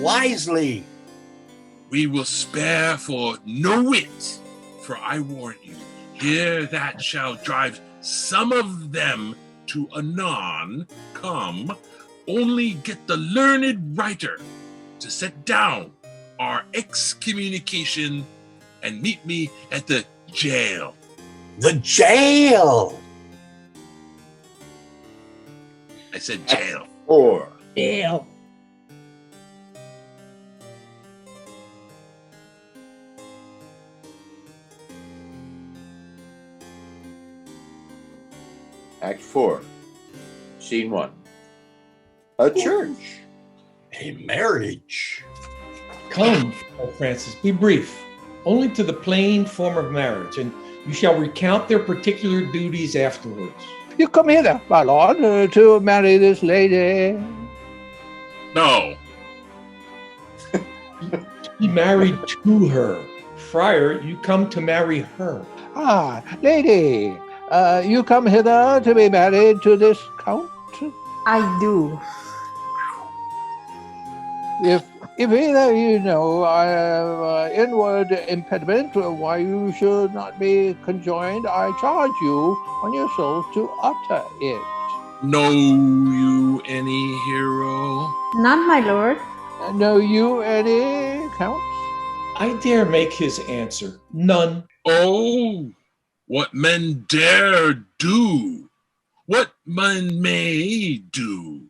Wisely. We will spare for no wit, for I warn you, here that shall drive some of them to anon come, only get the learned writer to set down our excommunication and meet me at the jail. The jail. I said jail. 4. Jail. Act 4. Scene 1. A church. A marriage. Come, Francis, be brief, only to the plain form of marriage, and you shall recount their particular duties afterwards. You come hither, my lord, to marry this lady. No. Be married to her. Friar, you come to marry her. Ah, lady, you come hither to be married to this count? I do. If either you know I have inward impediment why you should not be conjoined, I charge you on your souls to utter it. Know you any hero? None, my lord. Know you any counts? I dare make his answer. None. Oh, what men dare do, what men may do,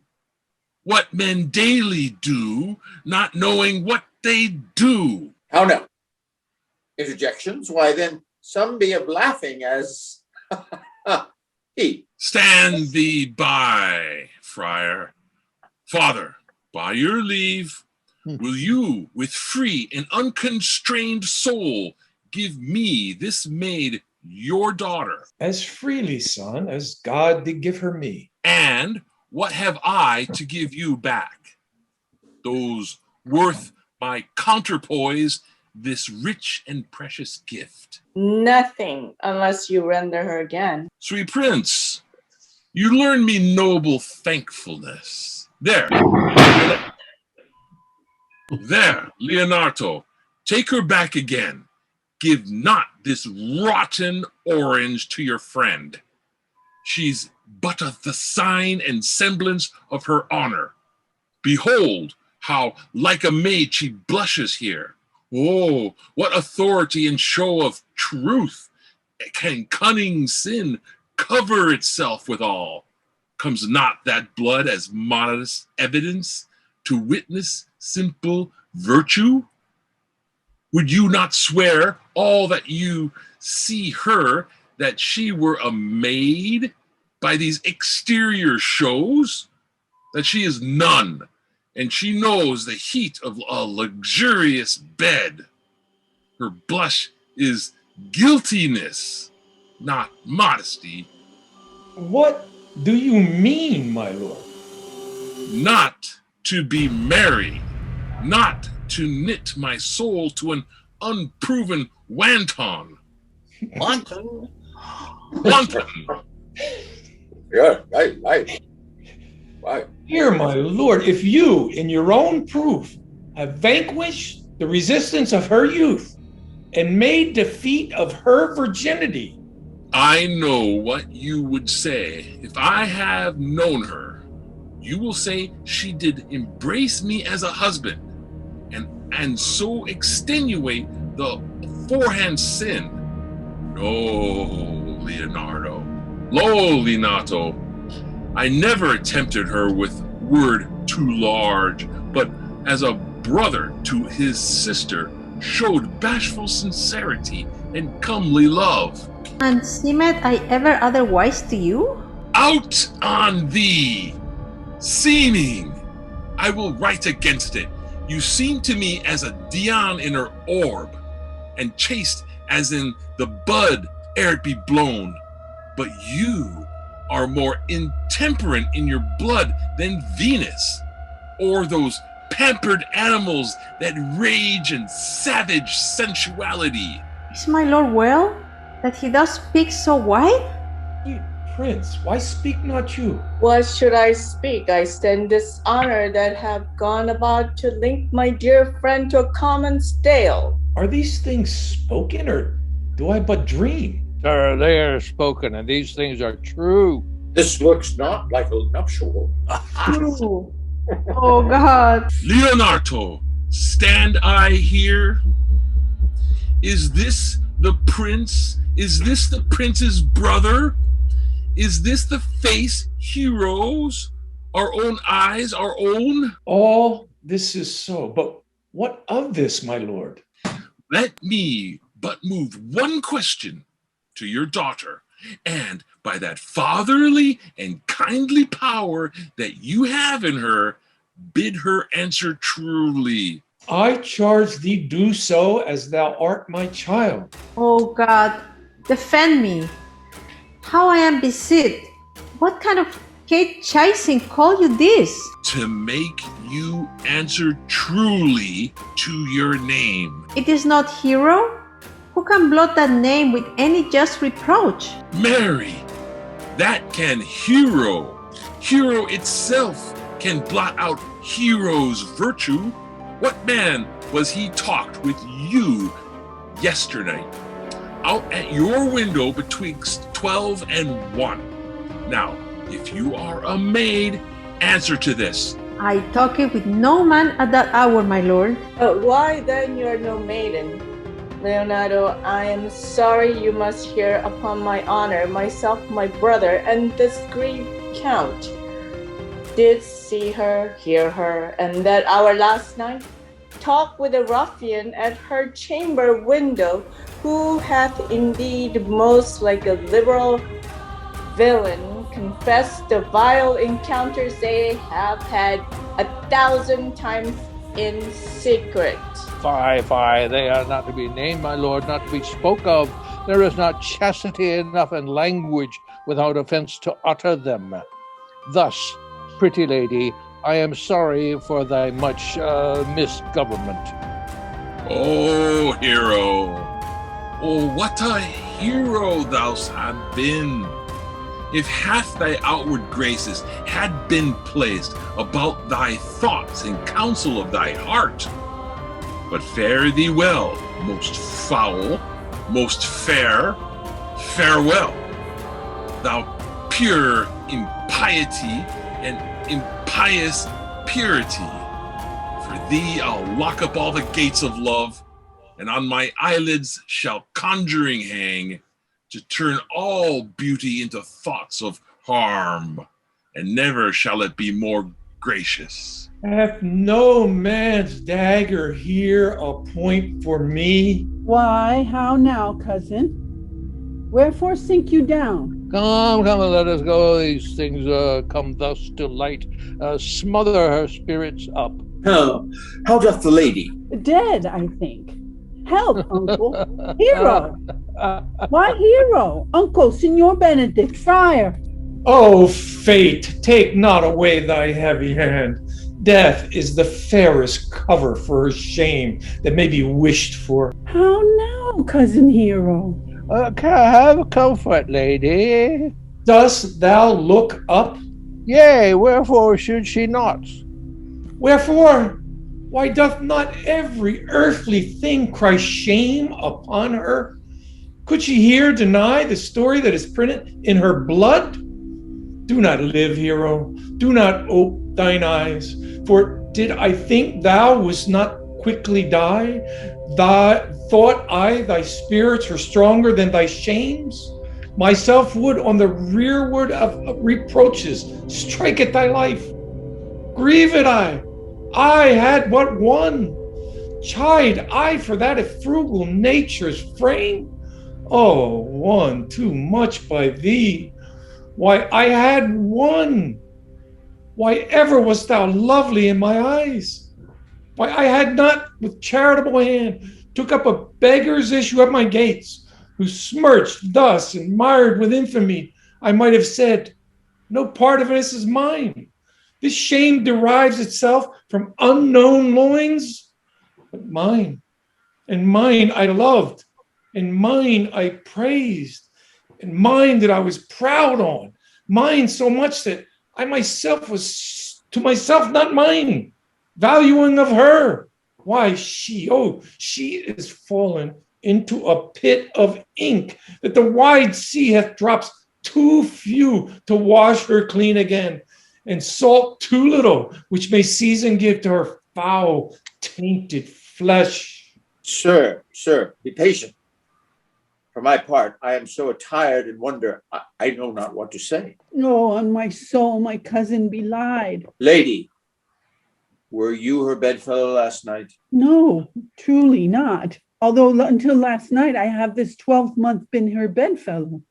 what men daily do, not knowing what they do. How now? Interjections? Why then, some be of laughing as he. Stand thee by, friar. Father, by your leave, will you, with free and unconstrained soul, give me this maid your daughter? As freely, son, as God did give her me. And what have I to give you back? Those worth my counterpoise, this rich and precious gift. Nothing, unless you render her again. Sweet prince, you learn me noble thankfulness. There, Leonardo, take her back again. Give not this rotten orange to your friend. She's but of the sign and semblance of her honor. Behold how like a maid she blushes here. Oh, what authority and show of truth can cunning sin cover itself withal? Comes not that blood as modest evidence to witness simple virtue? Would you not swear all that you see her that she were a maid by these exterior shows? That she is none, and she knows the heat of a luxurious bed. Her blush is guiltiness, not modesty. What do you mean, my lord? Not to be married, not to knit my soul to an unproven wanton. Wanton? Wanton. Yeah, right. Here, my lord, if you, in your own proof, have vanquished the resistance of her youth and made defeat of her virginity. I know what you would say. If I have known her, you will say she did embrace me as a husband and so extenuate the aforehand sin. No, Leonardo. Lo, Leonato. I never tempted her with word too large, but as a brother to his sister, showed bashful sincerity and comely love. And seemed I ever otherwise to you? Out on thee! Seeming! I will write against it. You seem to me as a Dian in her orb, and chaste as in the bud ere it be blown. But you are more intemperate in your blood than Venus, or those pampered animals that rage in savage sensuality. Is my lord well, that he does speak so wide? Prince, why speak not you? What should I speak? I stand dishonor that have gone about to link my dear friend to a common stale. Are these things spoken, or do I but dream? Sir, they are spoken, and these things are true. This looks not like a nuptial. True. Oh God. Leonardo, stand I here? Is this the prince? Is this the prince's brother? Is this the face heroes? Our own eyes, our own? All this is so, but what of this, my lord? Let me but move one question to your daughter, and by that fatherly and kindly power that you have in her, bid her answer truly. I charge thee do so as thou art my child. Oh God. Defend me. How I am beset. What kind of Kate chasing call you this? To make you answer truly to your name. It is not hero? Who can blot that name with any just reproach? Mary, that can hero. Hero itself can blot out hero's virtue. What man was he talked with you yesterday? Out at your window betwixt 12 and 1. Now, if you are a maid, answer to this. I talked with no man at that hour, my lord. But why then you are no maiden? Leonardo, I am sorry you must hear upon my honor, myself, my brother, and this grieved count. Did see her, hear her, and that hour last night, talk with a ruffian at her chamber window, who hath indeed most like a liberal villain confessed the vile encounters they have had 1,000 times in secret. Fie, they are not to be named, my lord, not to be spoke of. There is not chastity enough in language without offense to utter them. Thus, pretty lady, I am sorry for thy much misgovernment. Oh, hero. Oh, what a hero thou hast been. If half thy outward graces had been placed about thy thoughts and counsel of thy heart. But fare thee well, most foul, most fair, farewell. Thou pure impiety and impious purity. For thee I'll lock up all the gates of love, and on my eyelids shall conjuring hang, to turn all beauty into thoughts of harm, and never shall it be more gracious. Hath no man's dagger here a point for me? Why, how now, cousin? Wherefore sink you down? Come, and let us go. These things come thus to light. Smother her spirits up. How doth the lady? Dead, I think. Help, uncle. Hero. Why hero? Uncle, Signor Benedict, friar. O fate, take not away thy heavy hand. Death is the fairest cover for her shame that may be wished for. How now, cousin Hero? Have comfort, lady. Dost thou look up? Yea, wherefore should she not? Wherefore? Why doth not every earthly thing cry shame upon her? Could she here deny the story that is printed in her blood? Do not live, hero. Do not ope thine eyes. For did I think thou wouldst not quickly die? Thought I thy spirits were stronger than thy shames? Myself would on the rearward of reproaches strike at thy life. Grieve it I had but one. Chide I for that of frugal nature's frame? Oh, one too much by thee. Why, I had one. Why ever wast thou lovely in my eyes? Why, I had not with charitable hand took up a beggar's issue at my gates, who smirched thus and mired with infamy, I might have said, no part of this is mine. This shame derives itself from unknown loins, but mine, and mine I loved, and mine I praised, and mine that I was proud on, mine so much that I myself was to myself not mine, valuing of her. Why, she is fallen into a pit of ink that the wide sea hath drops too few to wash her clean again, and salt too little, which may season give to her foul, tainted flesh. Sir, be patient. For my part, I am so attired and wonder, I know not what to say. No, on my soul, my cousin belied. Lady, were you her bedfellow last night? No, truly not. Although until last night, I have this 12-month been her bedfellow.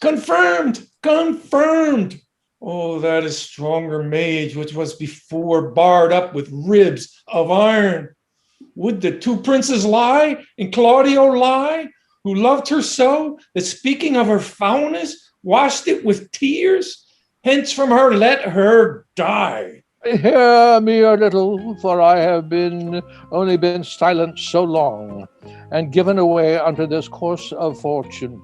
Confirmed. Oh, that is stronger mage, which was before barred up with ribs of iron. Would the two princes lie, and Claudio lie, who loved her so, that speaking of her foulness, washed it with tears? Hence from her let her die. Hear me a little, for I have only been silent so long, and given away unto this course of fortune.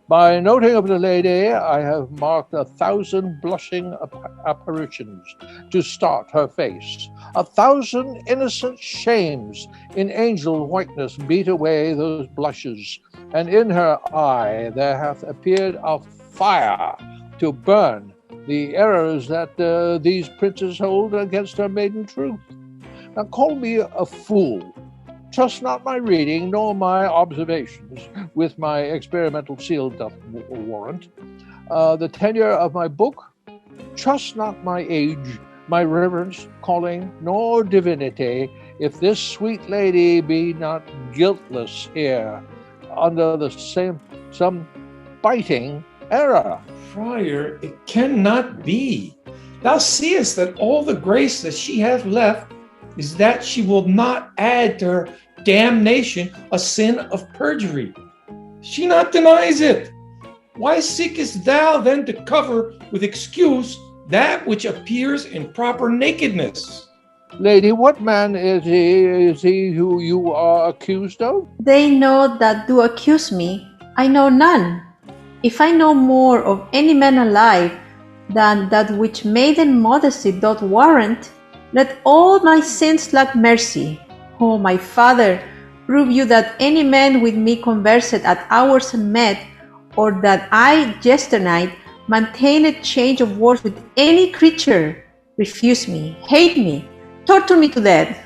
By noting of the lady, I have marked 1,000 blushing apparitions to start her face. 1,000 innocent shames in angel whiteness beat away those blushes, and in her eye there hath appeared a fire to burn the errors that these princes hold against her maiden truth. Now call me a fool. Trust not my reading, nor my observations, with my experimental seal doth warrant. The tenure of my book, trust not my age, my reverence, calling, nor divinity, if this sweet lady be not guiltless here, under some biting error. Friar, it cannot be. Thou seest that all the grace that she hath left is that she will not add to her damnation a sin of perjury. She not denies it. Why seekest thou then to cover with excuse that which appears in proper nakedness? Lady, what man is he who you are accused of? They know that do accuse me. I know none. If I know more of any man alive than that which maiden modesty doth warrant, let all my sins lack mercy. O my father, prove you that any man with me conversed at hours unmet, or that I yesternight maintained change of words with any creature, refuse me, hate me, torture me to death.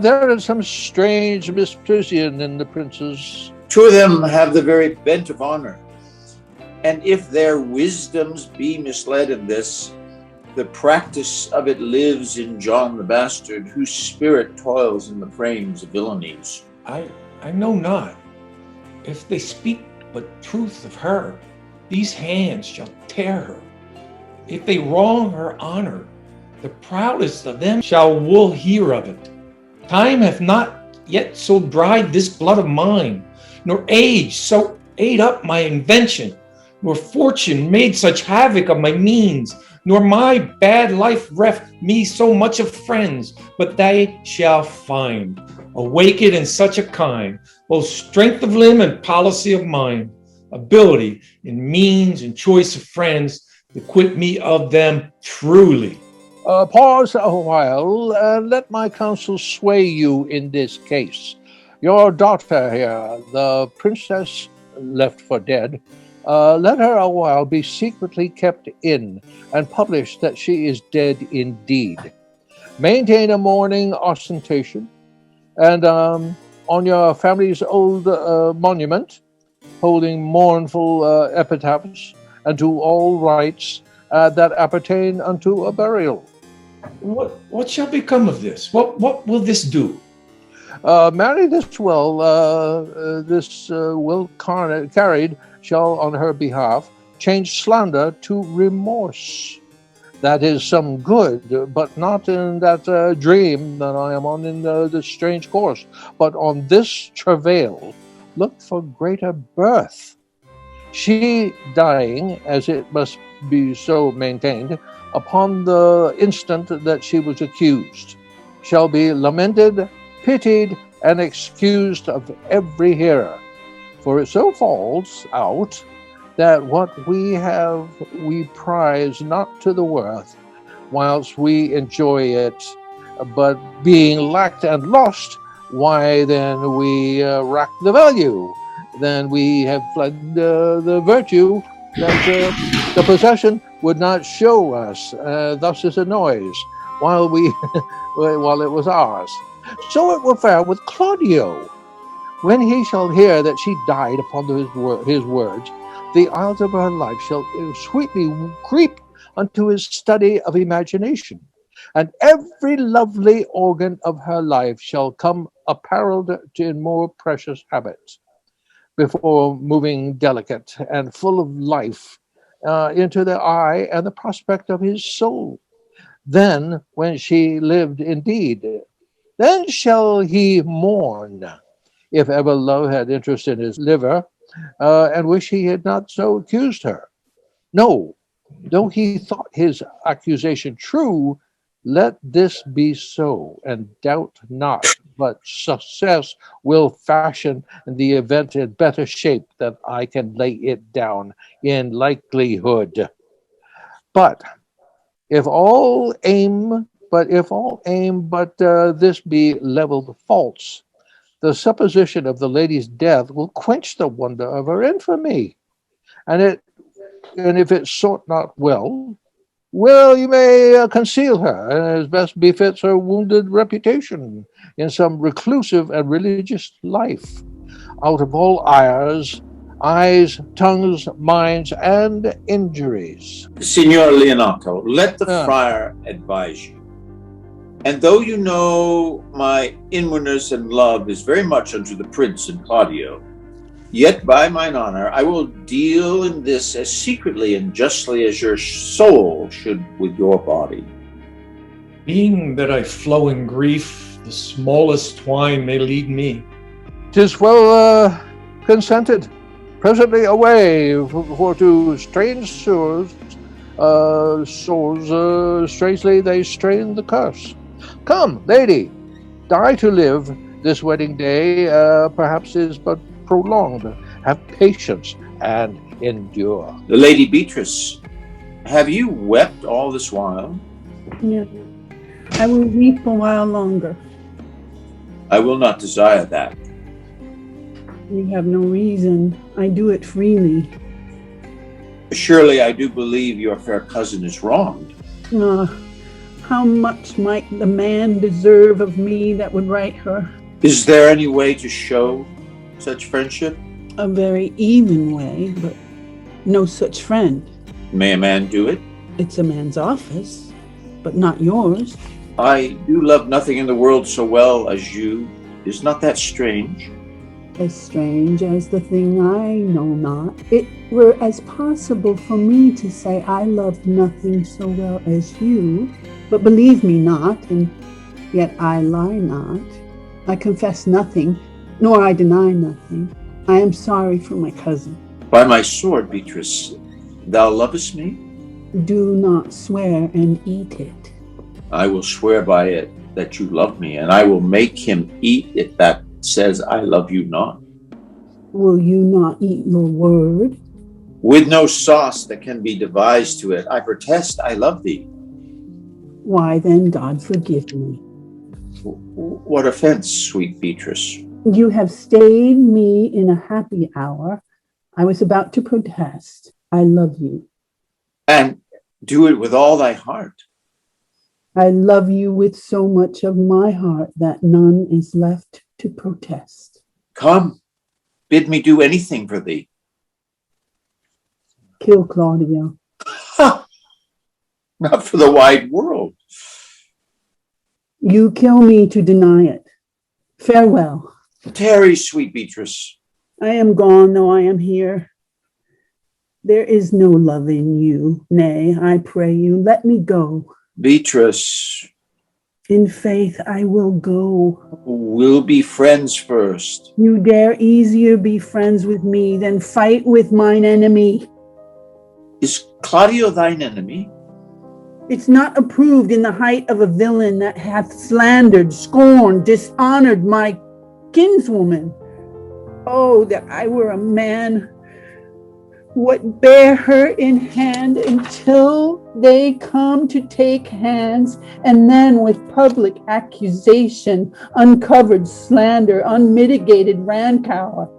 There is some strange misprision in the princes. Two of them have the very bent of honor. And if their wisdoms be misled in this, the practice of it lives in John the Bastard, whose spirit toils in the frames of villainies. I know not. If they speak but truth of her, these hands shall tear her. If they wrong her honor, the proudest of them will hear of it. Time hath not yet so dried this blood of mine, nor age so ate up my invention, nor fortune made such havoc of my means, nor my bad life reft me so much of friends, but they shall find, awaked in such a kind, both strength of limb and policy of mind, ability in means and choice of friends, to quit me of them truly. Pause a while, and let my counsel sway you in this case. Your daughter here, the princess left for dead, let her a while be secretly kept in, and publish that she is dead indeed. Maintain a mourning ostentation, and on your family's old monument, holding mournful epitaphs, and to all rites that appertain unto a burial. What shall become of this? What will this do? Marry this will, carried shall on her behalf change slander to remorse. That is some good, but not in that dream that I am on in this strange course, but on this travail, look for greater birth. She dying, as it must be so maintained, upon the instant that she was accused, shall be lamented, pitied, and excused of every hearer. For it so falls out that what we have we prize not to the worth, whilst we enjoy it, but being lacked and lost, why then we rack the value. Then we have fled the virtue that the possession would not show us. Thus is a noise, while while it was ours. So it will fare with Claudio. When he shall hear that she died upon his words, the isles of her life shall sweetly creep unto his study of imagination, and every lovely organ of her life shall come apparelled in more precious habits, before moving delicate and full of life into the eye and the prospect of his soul. Then, when she lived indeed, then shall he mourn, if ever love had interest in his liver, and wish he had not so accused her. No, though he thought his accusation true, let this be so, and doubt not, but success will fashion the event in better shape than I can lay it down in likelihood. But if all aim, but this be levelled false, the supposition of the lady's death will quench the wonder of her infamy, and if it sort not well, you may conceal her, as best befits her wounded reputation, in some reclusive and religious life, out of all eyes, tongues, minds, and injuries. Signor Leonato, let the friar advise you. And though you know my inwardness and love is very much unto the prince and Claudio, yet by mine honor I will deal in this as secretly and justly as your soul should with your body. Being that I flow in grief, the smallest twine may lead me. 'Tis well consented. Presently away, for to strange souls, strangely they strain the curse. Come, lady, die to live. This wedding day perhaps is but prolonged. Have patience and endure. The Lady Beatrice, have you wept all this while? No, I will weep a while longer. I will not desire that. You have no reason. I do it freely. Surely I do believe your fair cousin is wronged. How much might the man deserve of me that would write her? Is there any way to show such friendship? A very even way, but no such friend. May a man do it? It's a man's office, but not yours. I do love nothing in the world so well as you. Is not that strange? As strange as the thing I know not. It were as possible for me to say I love nothing so well as you, but believe me not, and yet I lie not. I confess nothing, nor I deny nothing. I am sorry for my cousin. By my sword, Beatrice, thou lovest me? Do not swear and eat it. I will swear by it that you love me, and I will make him eat it that says I love you not. Will you not eat your word? With no sauce that can be devised to it, I protest I love thee. Why then, God forgive me. What offense, sweet Beatrice? You have stayed me in a happy hour. I was about to protest. I love you. And do it with all thy heart. I love you with so much of my heart that none is left to protest. Come, bid me do anything for thee. Kill Claudio. Ha! Not for the wide world. You kill me to deny it. Farewell. Tarry, sweet Beatrice. I am gone, though I am here. There is no love in you. Nay, I pray you, let me go. Beatrice. In faith, I will go. We'll be friends first. You dare easier be friends with me than fight with mine enemy. Is Claudio thine enemy? It's not approved in the height of a villain that hath slandered, scorned, dishonored my kinswoman. Oh, that I were a man what bear her in hand until they come to take hands, and then with public accusation, uncovered slander, unmitigated rancor.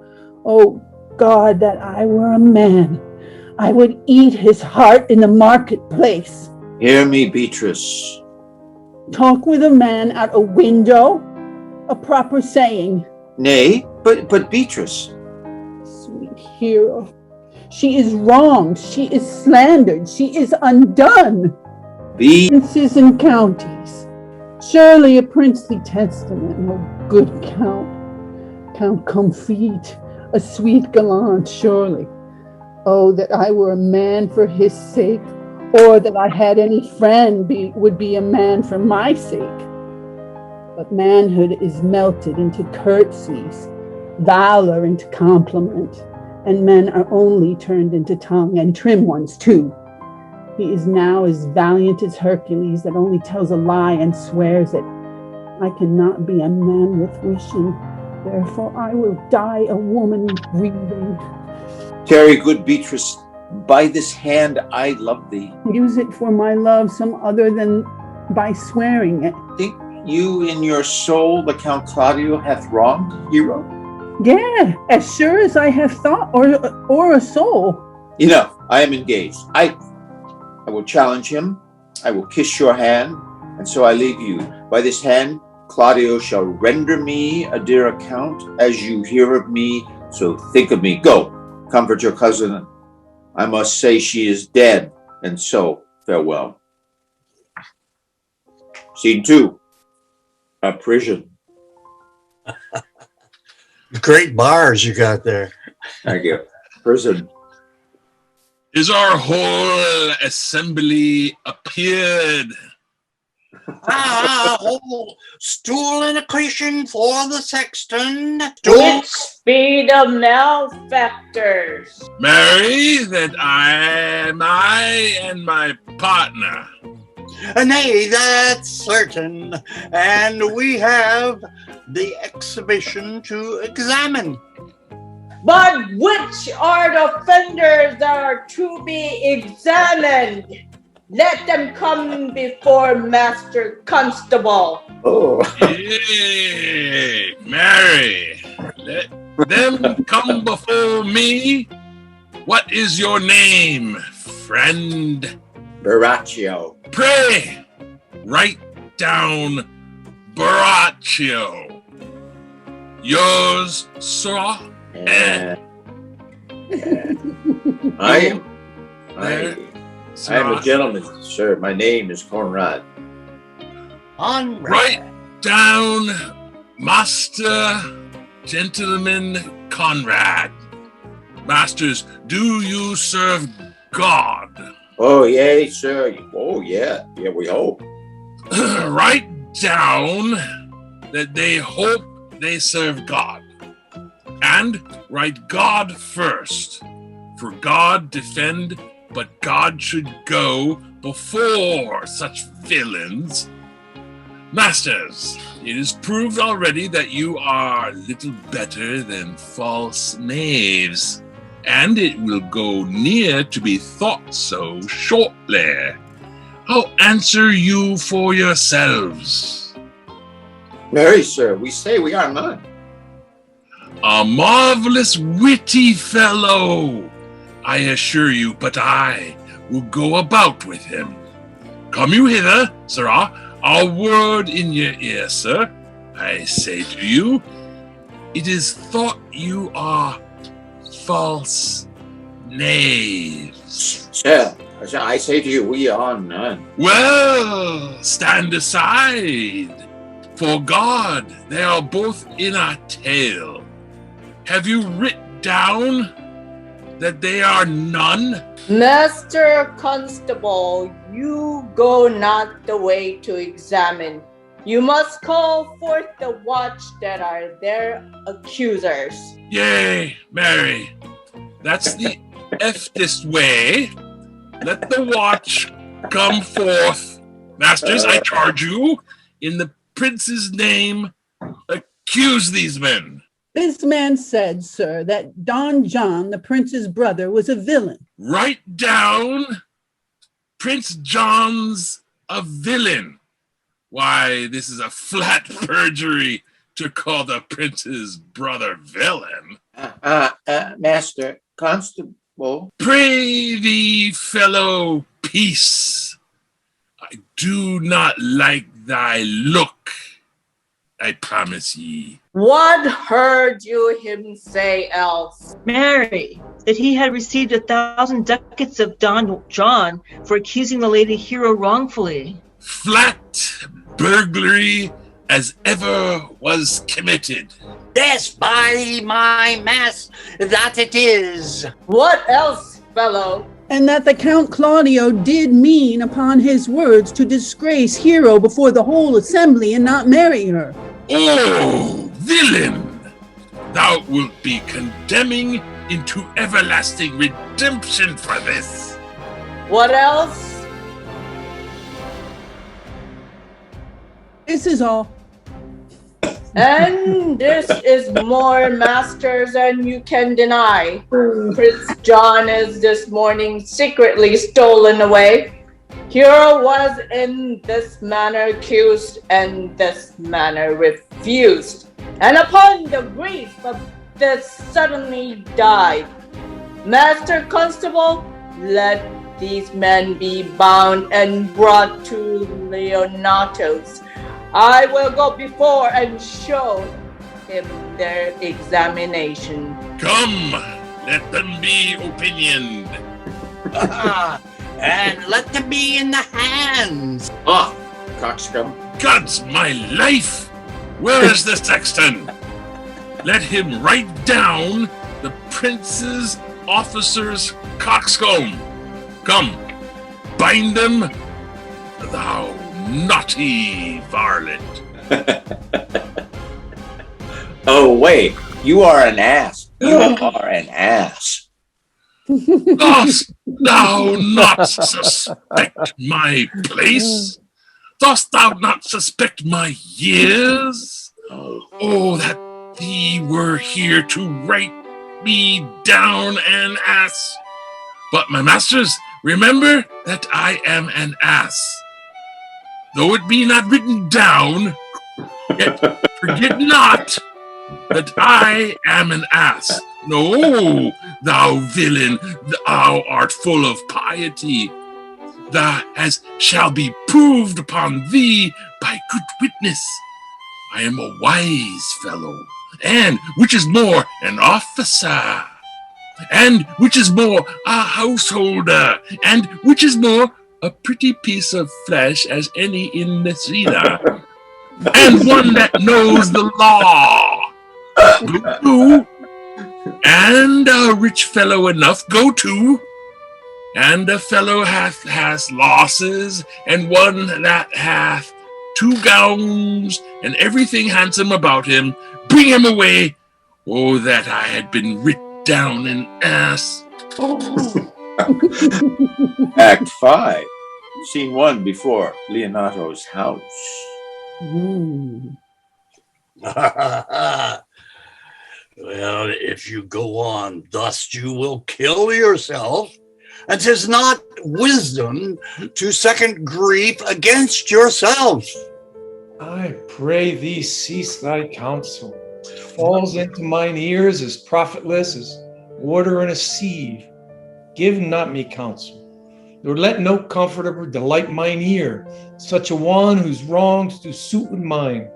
Oh God, that I were a man. I would eat his heart in the marketplace. Hear me, Beatrice. Talk with a man out a window? A proper saying. Nay, but Beatrice. Sweet hero. She is wronged. She is slandered. She is undone. Princes and counties. Surely a princely testament. Oh, good Count Comfort. A sweet gallant, surely. Oh, that I were a man for his sake, or that I had any friend would be a man for my sake. But manhood is melted into curtsies, valor into compliment, and men are only turned into tongue, and trim ones too. He is now as valiant as Hercules that only tells a lie and swears it. I cannot be a man with wishing, therefore I will die a woman breathing. Tarry, good Beatrice, by this hand I love thee. Use it for my love some other than by swearing it. Think you in your soul the Count Claudio hath wronged, hero? Yeah, as sure as I have thought or a soul. Enough, I am engaged. I will challenge him. I will kiss your hand, and so I leave you. By this hand, Claudio shall render me a dear account. As you hear of me, so think of me. Go, comfort your cousin. I must say she is dead, and so farewell. Scene 2, a prison. Great bars you got there. Thank you. Prison. Is our whole assembly appeared? Oh, stool and a cushion for the sexton. With speed of malefactors. Marry, that I and my partner. Nay, that's certain. And we have the exhibition to examine. But which are the offenders that are to be examined? Let them come before Master Constable. Oh. Yea, Mary, let them come before me. What is your name, friend? Baraccio. Pray, write down Baraccio. Yours, sir? I am a gentleman, sir. My name is Conrad. Write down Master Gentleman Conrad. Masters, do you serve God? Oh, yeah, sir. Oh, yeah. Yeah, we hope. Write down that they hope they serve God. And write God first. For God defend, but God should go before such villains. Masters, it is proved already that you are little better than false knaves, and it will go near to be thought so shortly. How answer you for yourselves? Marry, sir, we say we are none. A marvelous witty fellow, I assure you, but I will go about with him. Come you hither, sirrah, a word in your ear, sir. I say to you, it is thought you are false knaves. Sir, I say to you, we are none. Well, stand aside. For God, they are both in our tale. Have you writ down that they are none? Master Constable, you go not the way to examine. You must call forth the watch that are their accusers. Yea, Mary, that's the eftest way. Let the watch come forth. Masters, I charge you, in the prince's name, accuse these men. This man said, sir, that Don John, the prince's brother, was a villain. Write down Prince John's a villain. Why, this is a flat perjury to call the prince's brother villain. Master Constable. Pray thee, fellow, peace. I do not like thy look, I promise ye. What heard you him say else? Mary, that he had received 1,000 ducats of Don John for accusing the lady hero wrongfully. Flat burglary as ever was committed. Yes, by my mass, that it is. What else, fellow? And that the Count Claudio did mean upon his words to disgrace Hero before the whole assembly and not marry her. Oh, villain! Thou wilt be condemning into everlasting redemption for this. What else? This is all. And this is more, masters, than you can deny. Prince John is this morning secretly stolen away. Hero was in this manner accused and this manner refused. And upon the grief of this suddenly died. Master Constable, let these men be bound and brought to Leonato's. I will go before and show him their examination. Come, let them be opinioned. And let them be in the hands. Ah, coxcomb. God's my life! Where is the sexton? Let him write down the prince's officer's coxcomb. Come, bind them, thou naughty varlet. Oh, wait. You are an ass. You are an ass. Dost thou not suspect my place? Dost thou not suspect my years? Oh, that thee were here to write me down an ass. But my masters, remember that I am an ass. Though it be not written down, yet forget not that I am an ass. No, thou villain, thou art full of piety. That as shall be proved upon thee by good witness. I am a wise fellow, and which is more, an officer, and which is more, a householder, and which is more, a pretty piece of flesh as any in Messina, and one that knows the law. Go to, and a rich fellow enough, go to, and a fellow has losses, and one that hath 2 gowns, and everything handsome about him, bring him away. Oh, that I had been writ down an ass. Act 5. Scene 1 before Leonato's house. Well, if you go on thus, you will kill yourself. And 'tis not wisdom to second grief against yourself. I pray thee cease thy counsel. Falls into mine ears as profitless as water in a sieve. Give not me counsel, nor let no comforter delight mine ear, such a one whose wrongs do suit with mine.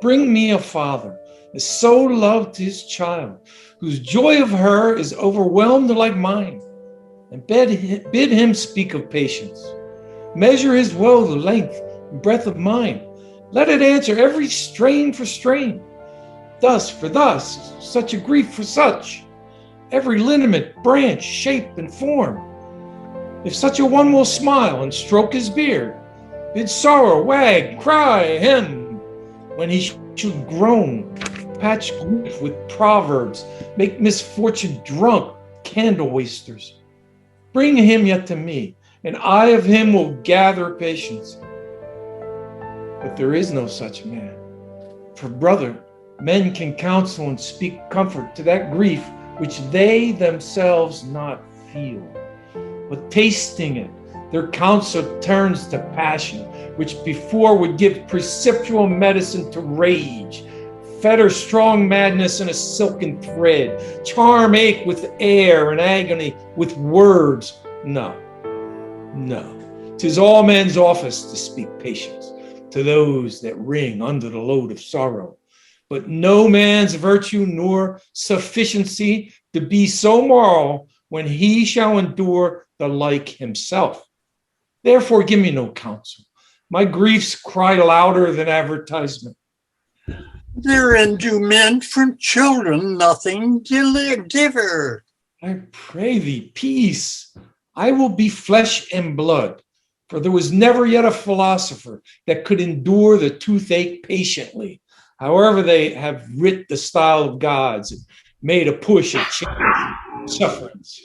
Bring me a father that so loved his child, whose joy of her is overwhelmed like mine, and bid him speak of patience. Measure his woe the length and breadth of mine. Let it answer every strain for strain. Thus for thus, such a grief for such, every lineament, branch, shape, and form. If such a one will smile and stroke his beard, bid sorrow wag, cry, hem, when he should groan, patch grief with proverbs, make misfortune drunk, candle wasters. Bring him yet to me, and I of him will gather patience. But there is no such man. For brother, Men can counsel and speak comfort to that grief which they themselves not feel. But tasting it, their counsel turns to passion, which before would give perceptual medicine to rage, fetter strong madness in a silken thread, charm ache with air and agony with words. No, 'tis all men's office to speak patience to those that wring under the load of sorrow, but no man's virtue nor sufficiency to be so moral when he shall endure the like himself. Therefore give me no counsel. My griefs cry louder than advertisement. Therein do men from children nothing differ. I pray thee, peace. I will be flesh and blood, for there was never yet a philosopher that could endure the toothache patiently, however they have writ the style of gods and made a push at change sufferance.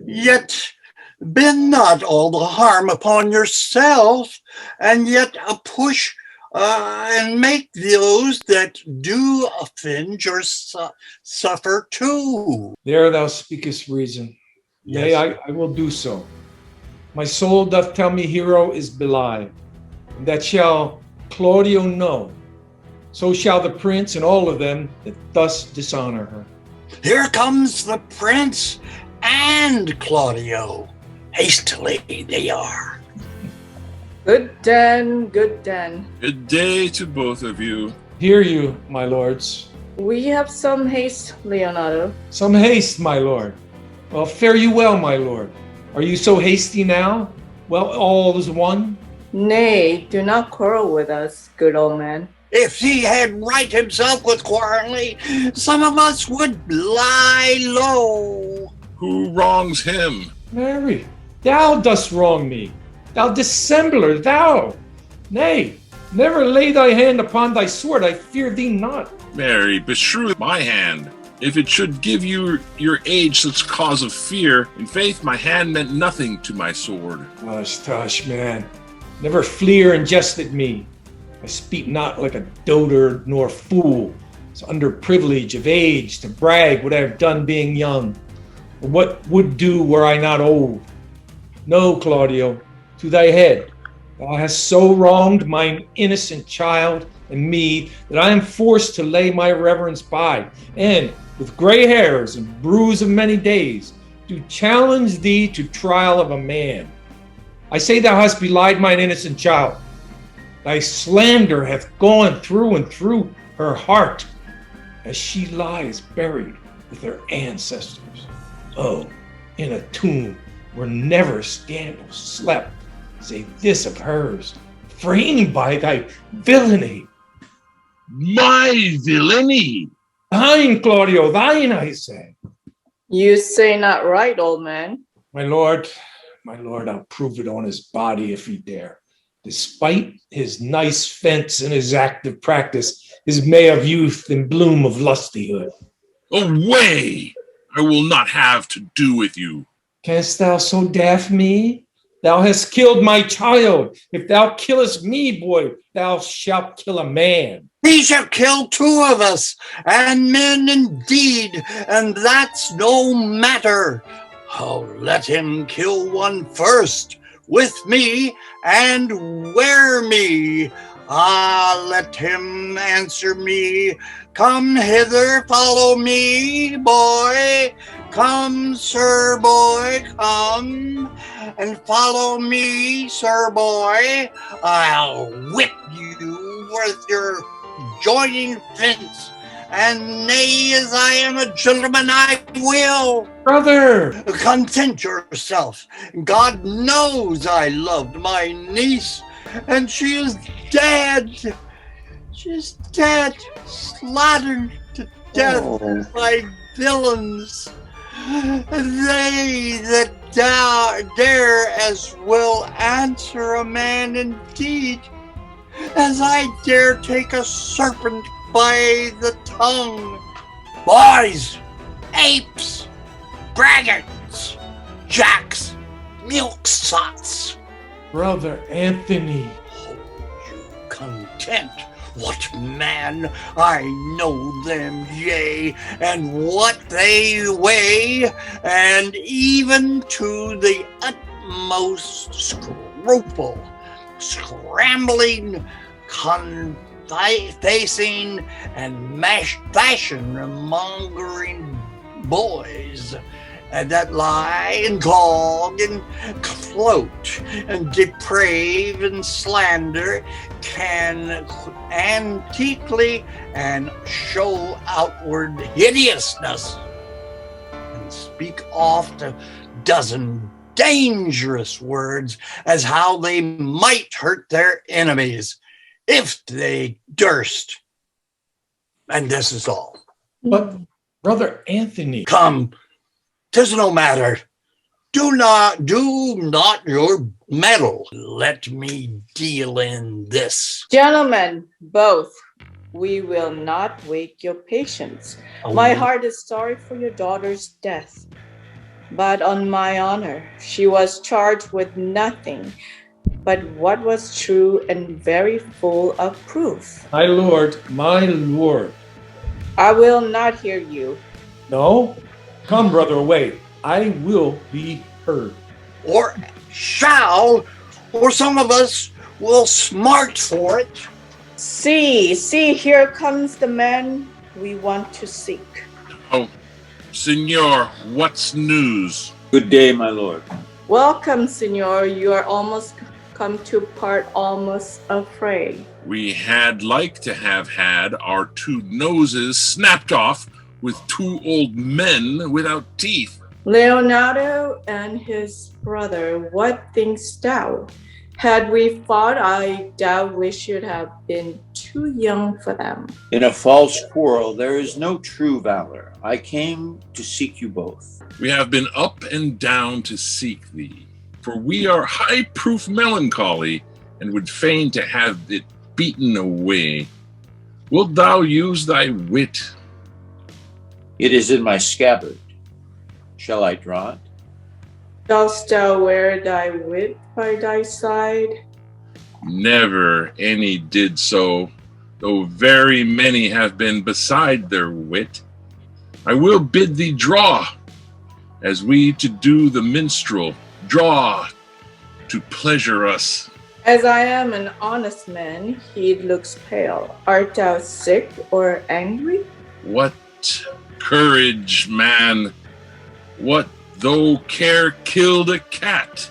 Yet bend not all the harm upon yourself, and yet a push and make those that do offend your suffer too. There thou speakest reason. Yea, I will do so. My soul doth tell me Hero is belied, and that shall Claudio know. So shall the prince and all of them that thus dishonor her. Here comes the prince and Claudio. Hastily they are. Good den, good den. Good day to both of you. Hear you, my lords. We have some haste, Leonardo. Some haste, my lord. Well, fare you well, my lord. Are you so hasty now? Well, all is one? Nay, do not quarrel with us, good old man. If he had right himself with quarreling, some of us would lie low. Who wrongs him? Mary, thou dost wrong me. Thou dissembler, thou. Nay, never lay thy hand upon thy sword, I fear thee not. Mary, beshrew my hand. If it should give you your age such cause of fear, in faith my hand meant nothing to my sword. Tush, man. Never fleer and jest at me. I speak not like a dotard nor fool. It's under privilege of age to brag what I have done being young, or what would do were I not old. No, Claudio, to thy head. Thou hast so wronged mine innocent child and me that I am forced to lay my reverence by, and with gray hairs and bruise of many days, do challenge thee to trial of a man. I say thou hast belied mine innocent child. Thy slander hath gone through and through her heart, as she lies buried with her ancestors. Oh, in a tomb where never scandal slept, say this of hers, framed by thy villainy. My villainy! Thine, Claudio, thine, I say. You say not right, old man. My lord, I'll prove it on his body if he dare. Despite his nice fence and his active practice, his May of youth and bloom of lustihood. Away! I will not have to do with you. Canst thou so daff me? Thou hast killed my child. If thou killest me, boy, thou shalt kill a man. He shall kill two of us, and men indeed, and that's no matter. Oh, let him kill one first, with me and wear me. Ah, let him answer me. Come hither, follow me, boy. Come, sir boy, come, and follow me, sir boy. I'll whip you with your joining fence, and nay, as I am a gentleman, I will. Brother! Content yourself. God knows I loved my niece, and she is dead. She's dead, slaughtered to death by villains. They that dare as will answer a man indeed, as I dare take a serpent by the tongue. Boys, apes, braggarts, jacks, milksots. Brother Anthony. Hold you content. What man, I know them, yea, and what they weigh, and even to the utmost scruple, scrambling, facing, and fashion-mongering boys, and that lie and clog and float and deprave and slander can antiquely and show outward hideousness and speak oft a dozen dangerous words as how they might hurt their enemies if they durst. And this is all. But Brother Anthony, Come, 'tis no matter. Do not your meddle. Let me deal in this. Gentlemen, both, we will not wake your patience. My heart is sorry for your daughter's death, but on my honor, she was charged with nothing but what was true and very full of proof. my lord, I will not hear you. no, come, brother, away. I will be heard. Or shall, or some of us will smart for it. See, here comes the man we want to seek. Oh, Senor, what's news? Good day, my lord. Welcome, Senor. You are almost come to part almost afraid. We had like to have had our two noses snapped off with two old men without teeth. Leonardo and his brother, what thinkst thou? Had we fought, I doubt we should have been too young for them. In a false quarrel, there is no true valor. I came to seek you both. We have been up and down to seek thee, for we are high-proof melancholy, and would fain to have it beaten away. Wilt thou use thy wit? It is in my scabbard. Shall I draw it? Dost thou wear thy wit by thy side? Never any did so, though very many have been beside their wit. I will bid thee draw, as we to do the minstrel, draw to pleasure us. As I am an honest man, he looks pale. Art thou sick or angry? What courage, man! What though care killed a cat?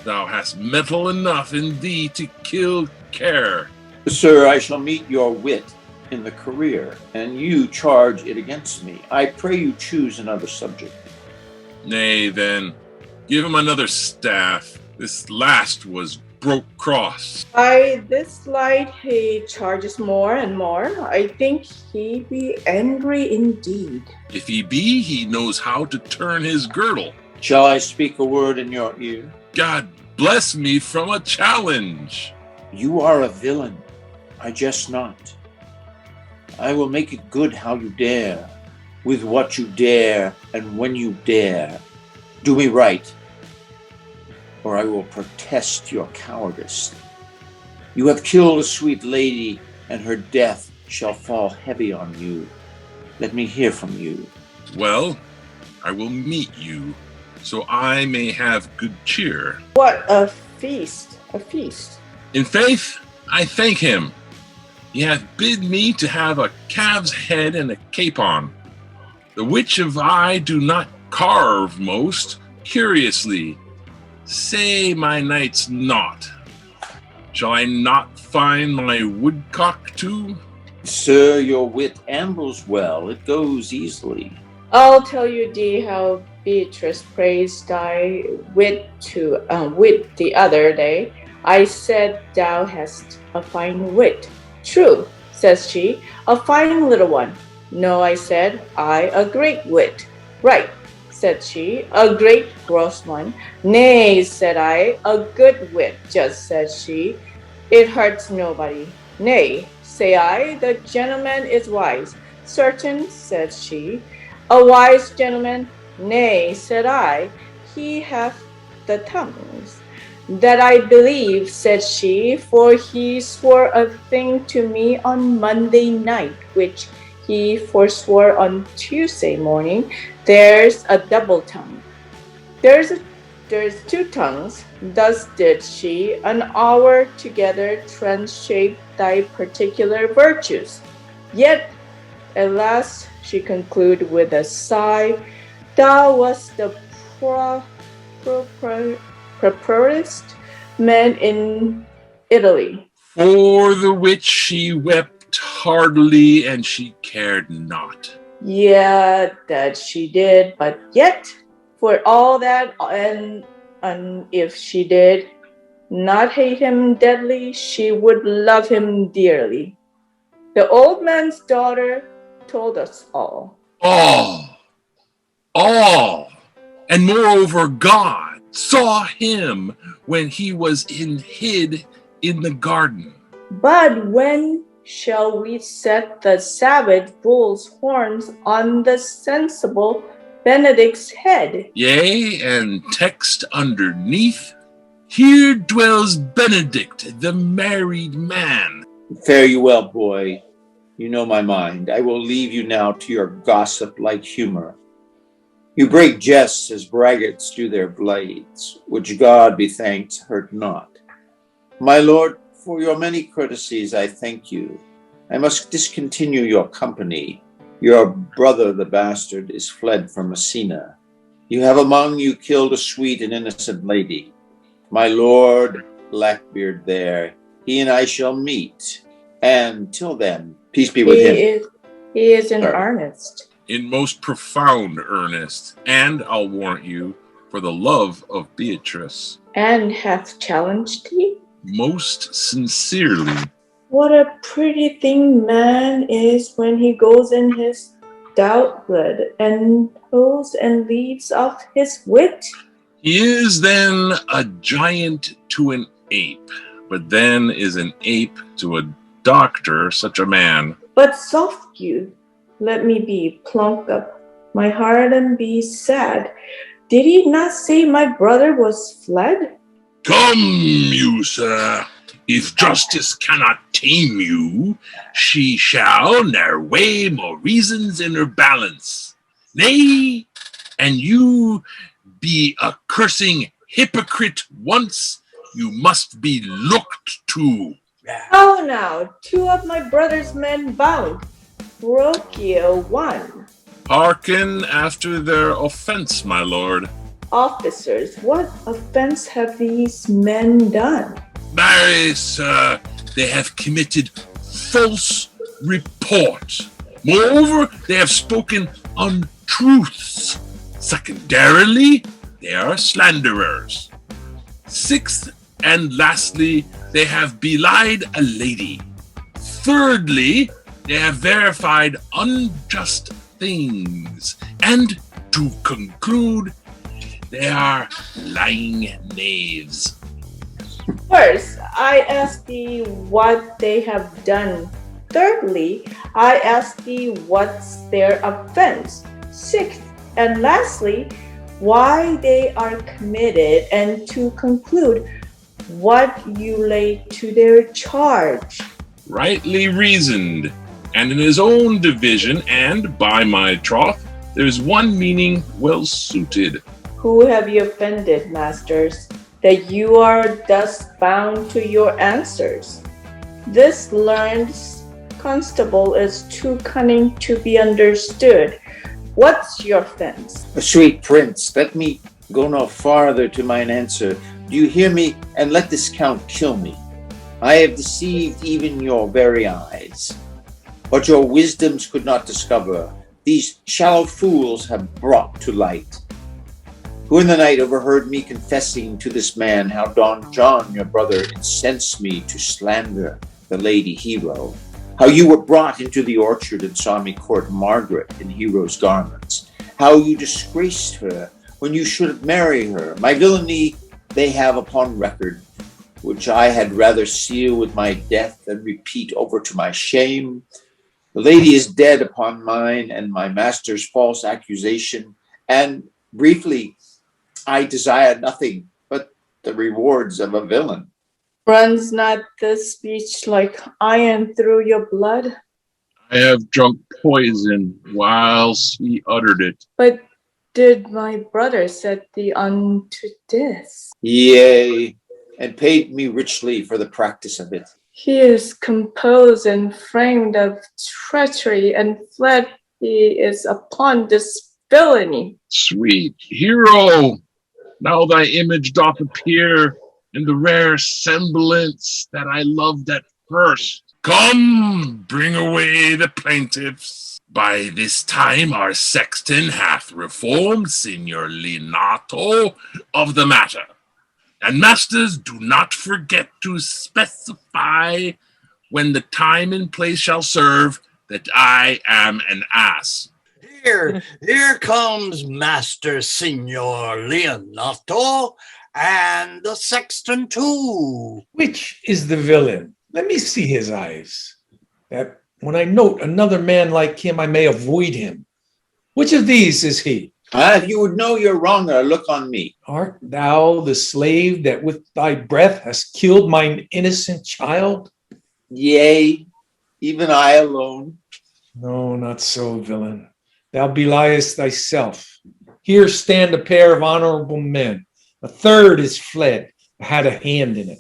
Thou hast mettle enough in thee to kill care. Sir, I shall meet your wit in the career, and you charge it against me. I pray you choose another subject. Nay, then, give him another staff. This last was broke cross. By this light he charges more and more. I think he be angry indeed. If he be, he knows how to turn his girdle. Shall I speak a word in your ear? God bless me from a challenge. You are a villain. I jest not. I will make it good how you dare, with what you dare and when you dare. Do me right, or I will protest your cowardice. You have killed a sweet lady, and her death shall fall heavy on you. Let me hear from you. Well, I will meet you, so I may have good cheer. What a feast, a feast. In faith, I thank him. He hath bid me to have a calf's head and a capon, the which of I do not carve most curiously. Say my knight's not. Shall I not find my woodcock too? Sir, your wit ambles well. It goes easily. I'll tell you, Dee, how Beatrice praised thy wit the other day. I said thou hast a fine wit. True, says she, a fine little one. No, I said, I a great wit. Right, said she, a great gross one. Nay, said I, a good wit, just said she. It hurts nobody. Nay, say I, the gentleman is wise. Certain, said she. A wise gentleman? Nay, said I, he hath the tongues. That I believe, said she, for he swore a thing to me on Monday night, which he forswore on Tuesday morning. There's a double tongue. There's two tongues. Thus did she an hour together transshape thy particular virtues. Yet, at last, she concluded with a sigh, thou wast the properest man in Italy. For the which she wept heartily, and she cared not. Yeah, that she did, but yet, for all that, and if she did not hate him deadly, she would love him dearly. The old man's daughter told us all. All. And moreover, God saw him when he was hid in the garden. But when shall we set the savage bull's horns on the sensible Benedict's head? Yea, and text underneath, here dwells Benedict, the married man. Fare you well, boy. You know my mind. I will leave you now to your gossip-like humor. You break jests as braggarts do their blades, which God be thanked hurt not. My lord, for your many courtesies I thank you. I must discontinue your company. Your brother the bastard is fled from Messina. You have among you killed a sweet and innocent lady. My lord Blackbeard there, he and I shall meet. And till then, peace be with him. He is in earnest. In most profound earnest, and I'll warrant you, for the love of Beatrice. And hath challenged thee? Most sincerely. What a pretty thing man is when he goes in his doubtblood and goes and leaves off his wit. He is then a giant to an ape, but then is an ape to a doctor, such a man. But soft you, let me be plunk up my heart and be sad. Did he not say my brother was fled? Come, you, sir. If justice cannot tame you, she shall ne'er weigh more reasons in her balance. Nay, and you be a cursing hypocrite once, you must be looked to. How now, two of my brother's men bound, Brocchio one. Hearken after their offense, my lord. Officers, what offense have these men done? Marry, sir, they have committed false report. Moreover, they have spoken untruths. Secondarily, they are slanderers. Sixth and lastly, they have belied a lady. Thirdly, they have verified unjust things. And to conclude, they are lying knaves. First, I ask thee what they have done. Thirdly, I ask thee what's their offense. Sixth, and lastly, why they are committed, and to conclude, what you lay to their charge. Rightly reasoned, and in his own division, and by my troth, there is one meaning well suited. Who have you offended, masters, that you are thus bound to your answers? This learned constable is too cunning to be understood. What's your offense? Sweet prince, let me go no farther to mine answer. Do you hear me? And let this count kill me. I have deceived even your very eyes. What your wisdoms could not discover, these shallow fools have brought to light. Who in the night overheard me confessing to this man how Don John, your brother, incensed me to slander the lady Hero, how you were brought into the orchard and saw me court Margaret in Hero's garments, how you disgraced her when you should marry her. My villainy they have upon record, which I had rather seal with my death than repeat over to my shame. The lady is dead upon mine and my master's false accusation, and briefly, I desire nothing but the rewards of a villain. Runs not this speech like iron through your blood? I have drunk poison whilst he uttered it. But did my brother set thee unto this? Yea, and paid me richly for the practice of it. He is composed and framed of treachery, and fled he is upon this villainy. Sweet hero, now thy image doth appear in the rare semblance that I loved at first. Come, bring away the plaintiffs. By this time our sexton hath reformed Signor Leonato of the matter. And masters, do not forget to specify when the time and place shall serve that I am an ass. Here comes Master Signor Leonato and the sexton too. Which is the villain? Let me see his eyes. That when I note another man like him, I may avoid him. Which of these is he? If you would know your wronger, look on me. Art thou the slave that with thy breath hast killed mine innocent child? Yea, even I alone. No, not so, villain. Thou beliest thyself. Here stand a pair of honorable men. A third is fled, had a hand in it.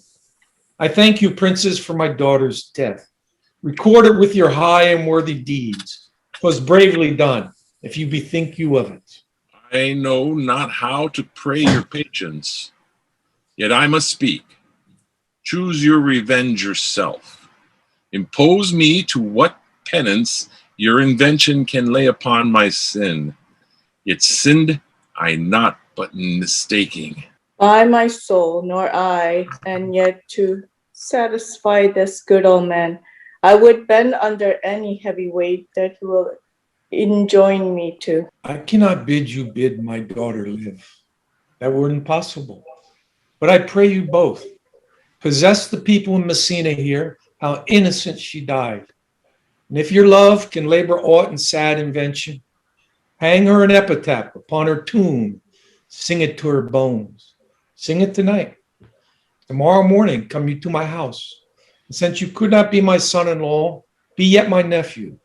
I thank you, princes, for my daughter's death. Record it with your high and worthy deeds. 'Twas bravely done, if you bethink you of it. I know not how to pray your patience, yet I must speak. Choose your revenge yourself. Impose me to what penance your invention can lay upon my sin. Yet sinned I not but in mistaking. By my soul, nor I, and yet to satisfy this good old man, I would bend under any heavy weight that he will enjoin me to. I cannot bid you bid my daughter live. That were impossible. But I pray you both, possess the people in Messina here, how innocent she died. And if your love can labor aught in sad invention, hang her an epitaph upon her tomb, sing it to her bones. Sing it tonight. Tomorrow morning come you to my house. And since you could not be my son-in-law, be yet my nephew.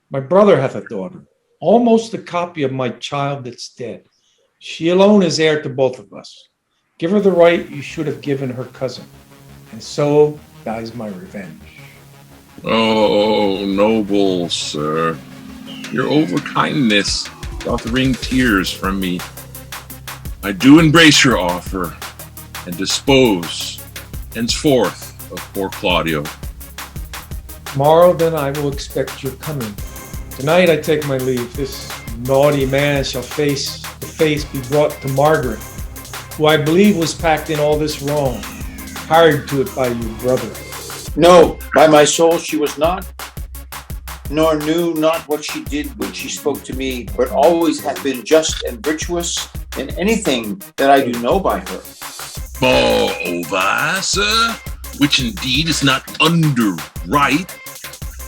My brother hath a daughter, almost a copy of my child that's dead. She alone is heir to both of us. Give her the right you should have given her cousin. And so dies my revenge. Oh, noble sir, your overkindness doth wring tears from me. I do embrace your offer and dispose henceforth of poor Claudio. Tomorrow then I will expect your coming. Tonight I take my leave. This naughty man shall face to face be brought to Margaret, who I believe was packed in all this wrong, hired to it by your brother. No, by my soul she was not, nor knew not what she did when she spoke to me, but always hath been just and virtuous in anything that I do know by her. Moreover, sir, which indeed is not under right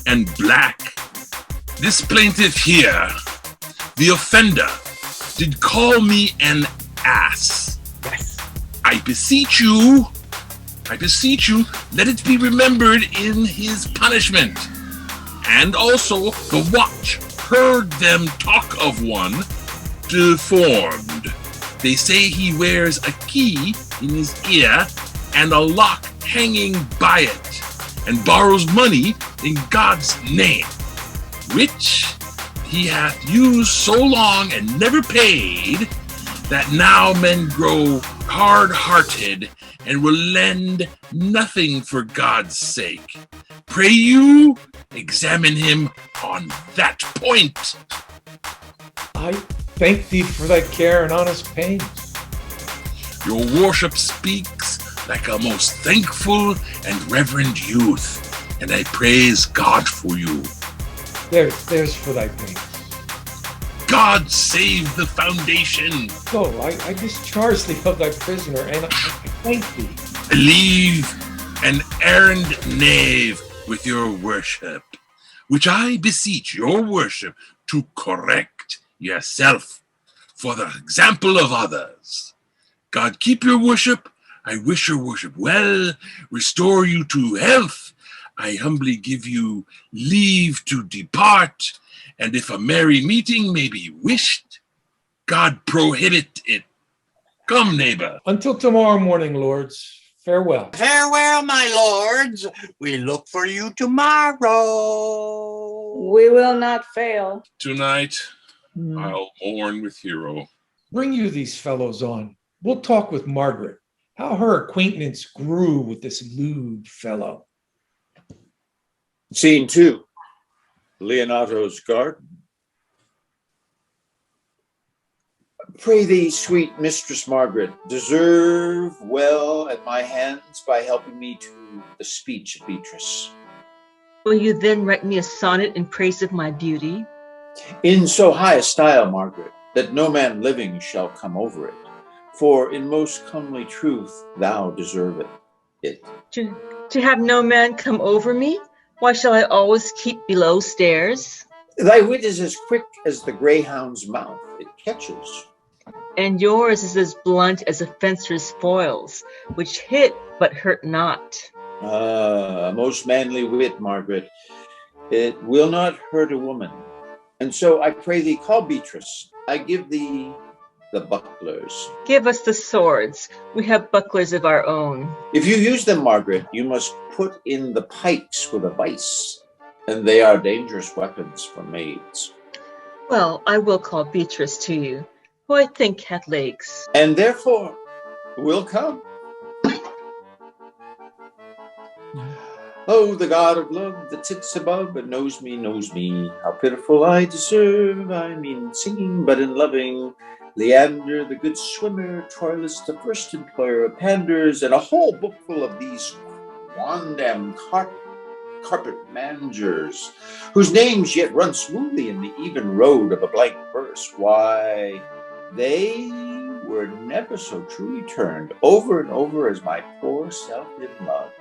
and black, this plaintiff here, the offender, did call me an ass. Yes. I beseech you, let it be remembered in his punishment. And also the watch heard them talk of one deformed. They say he wears a key in his ear and a lock hanging by it, and borrows money in God's name, which he hath used so long and never paid, that now men grow hard-hearted and will lend nothing for God's sake. Pray you examine him on that point. I thank thee for thy care and honest pains. Your worship speaks like a most thankful and reverend youth, and I praise God for you. There's for thy pains. God save the foundation. Go, I discharge thee of thy prisoner, and I thank thee. Leave an errand knave with your worship, which I beseech your worship to correct yourself for the example of others. God keep your worship, I wish your worship well, restore you to health. I humbly give you leave to depart, and if a merry meeting may be wished, God prohibit it. Come, neighbor. Until tomorrow morning, lords. Farewell. Farewell, my lords. We look for you tomorrow. We will not fail. Tonight, I'll mourn with Hero. Bring you these fellows on. We'll talk with Margaret. How her acquaintance grew with this lewd fellow. Scene 2, Leonato's garden. Pray thee, sweet Mistress Margaret, deserve well at my hands by helping me to the speech of Beatrice. Will you then write me a sonnet in praise of my beauty? In so high a style, Margaret, that no man living shall come over it. For in most comely truth thou deserve it. To have no man come over me? Why shall I always keep below stairs? Thy wit is as quick as the greyhound's mouth, it catches. And yours is as blunt as a fencer's foils, which hit but hurt not. Ah, most manly wit, Margaret. It will not hurt a woman. And so I pray thee, call Beatrice. I give thee the bucklers. Give us the swords. We have bucklers of our own. If you use them, Margaret, you must put in the pikes with a vice, and they are dangerous weapons for maids. Well, I will call Beatrice to you, who I think hath legs. And therefore will come. Oh, the God of love that sits above and knows me, how pitiful I deserve. I mean singing, but in loving. Leander, the good swimmer, Troilus, the first employer of panders, and a whole book full of these quondam carpet mangers, whose names yet run smoothly in the even road of a blank verse. Why, they were never so truly turned over and over as my poor self in love.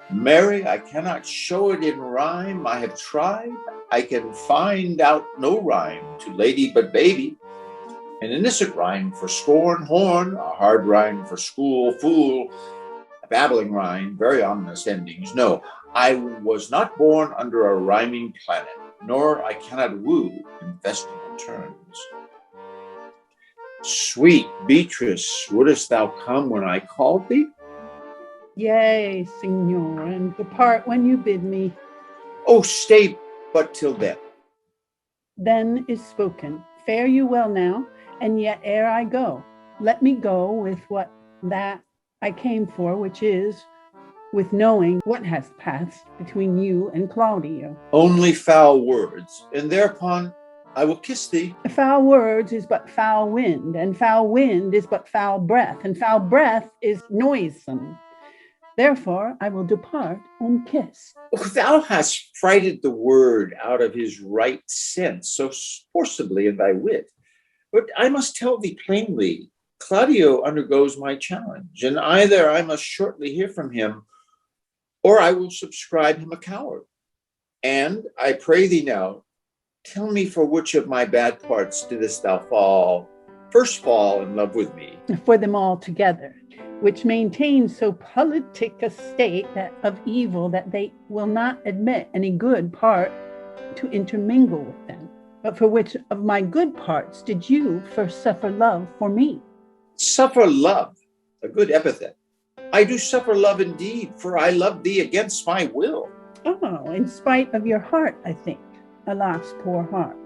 Mary, I cannot show it in rhyme. I have tried. I can find out no rhyme to lady but baby. An innocent rhyme for scorn, horn, a hard rhyme for school, fool, a babbling rhyme, very ominous endings. No, I was not born under a rhyming planet, nor I cannot woo in festival terms. Sweet Beatrice, wouldst thou come when I called thee? Yea, Signor, and depart when you bid me. Oh, stay but till then. Then is spoken. Fare you well now, and yet ere I go, let me go with what that I came for, which is with knowing what has passed between you and Claudio. Only foul words, and thereupon I will kiss thee. Foul words is but foul wind, and foul wind is but foul breath, and foul breath is noisome. Therefore I will depart unkissed. Thou hast frighted the word out of his right sense so forcibly in thy wit. But I must tell thee plainly, Claudio undergoes my challenge, and either I must shortly hear from him, or I will subscribe him a coward. And I pray thee now, tell me for which of my bad parts didst thou first fall in love with me? For them all together, which maintain so politic a state that of evil that they will not admit any good part to intermingle with them. But for which of my good parts did you first suffer love for me? Suffer love, a good epithet. I do suffer love indeed, for I love thee against my will. Oh, in spite of your heart, I think. Alas, poor heart.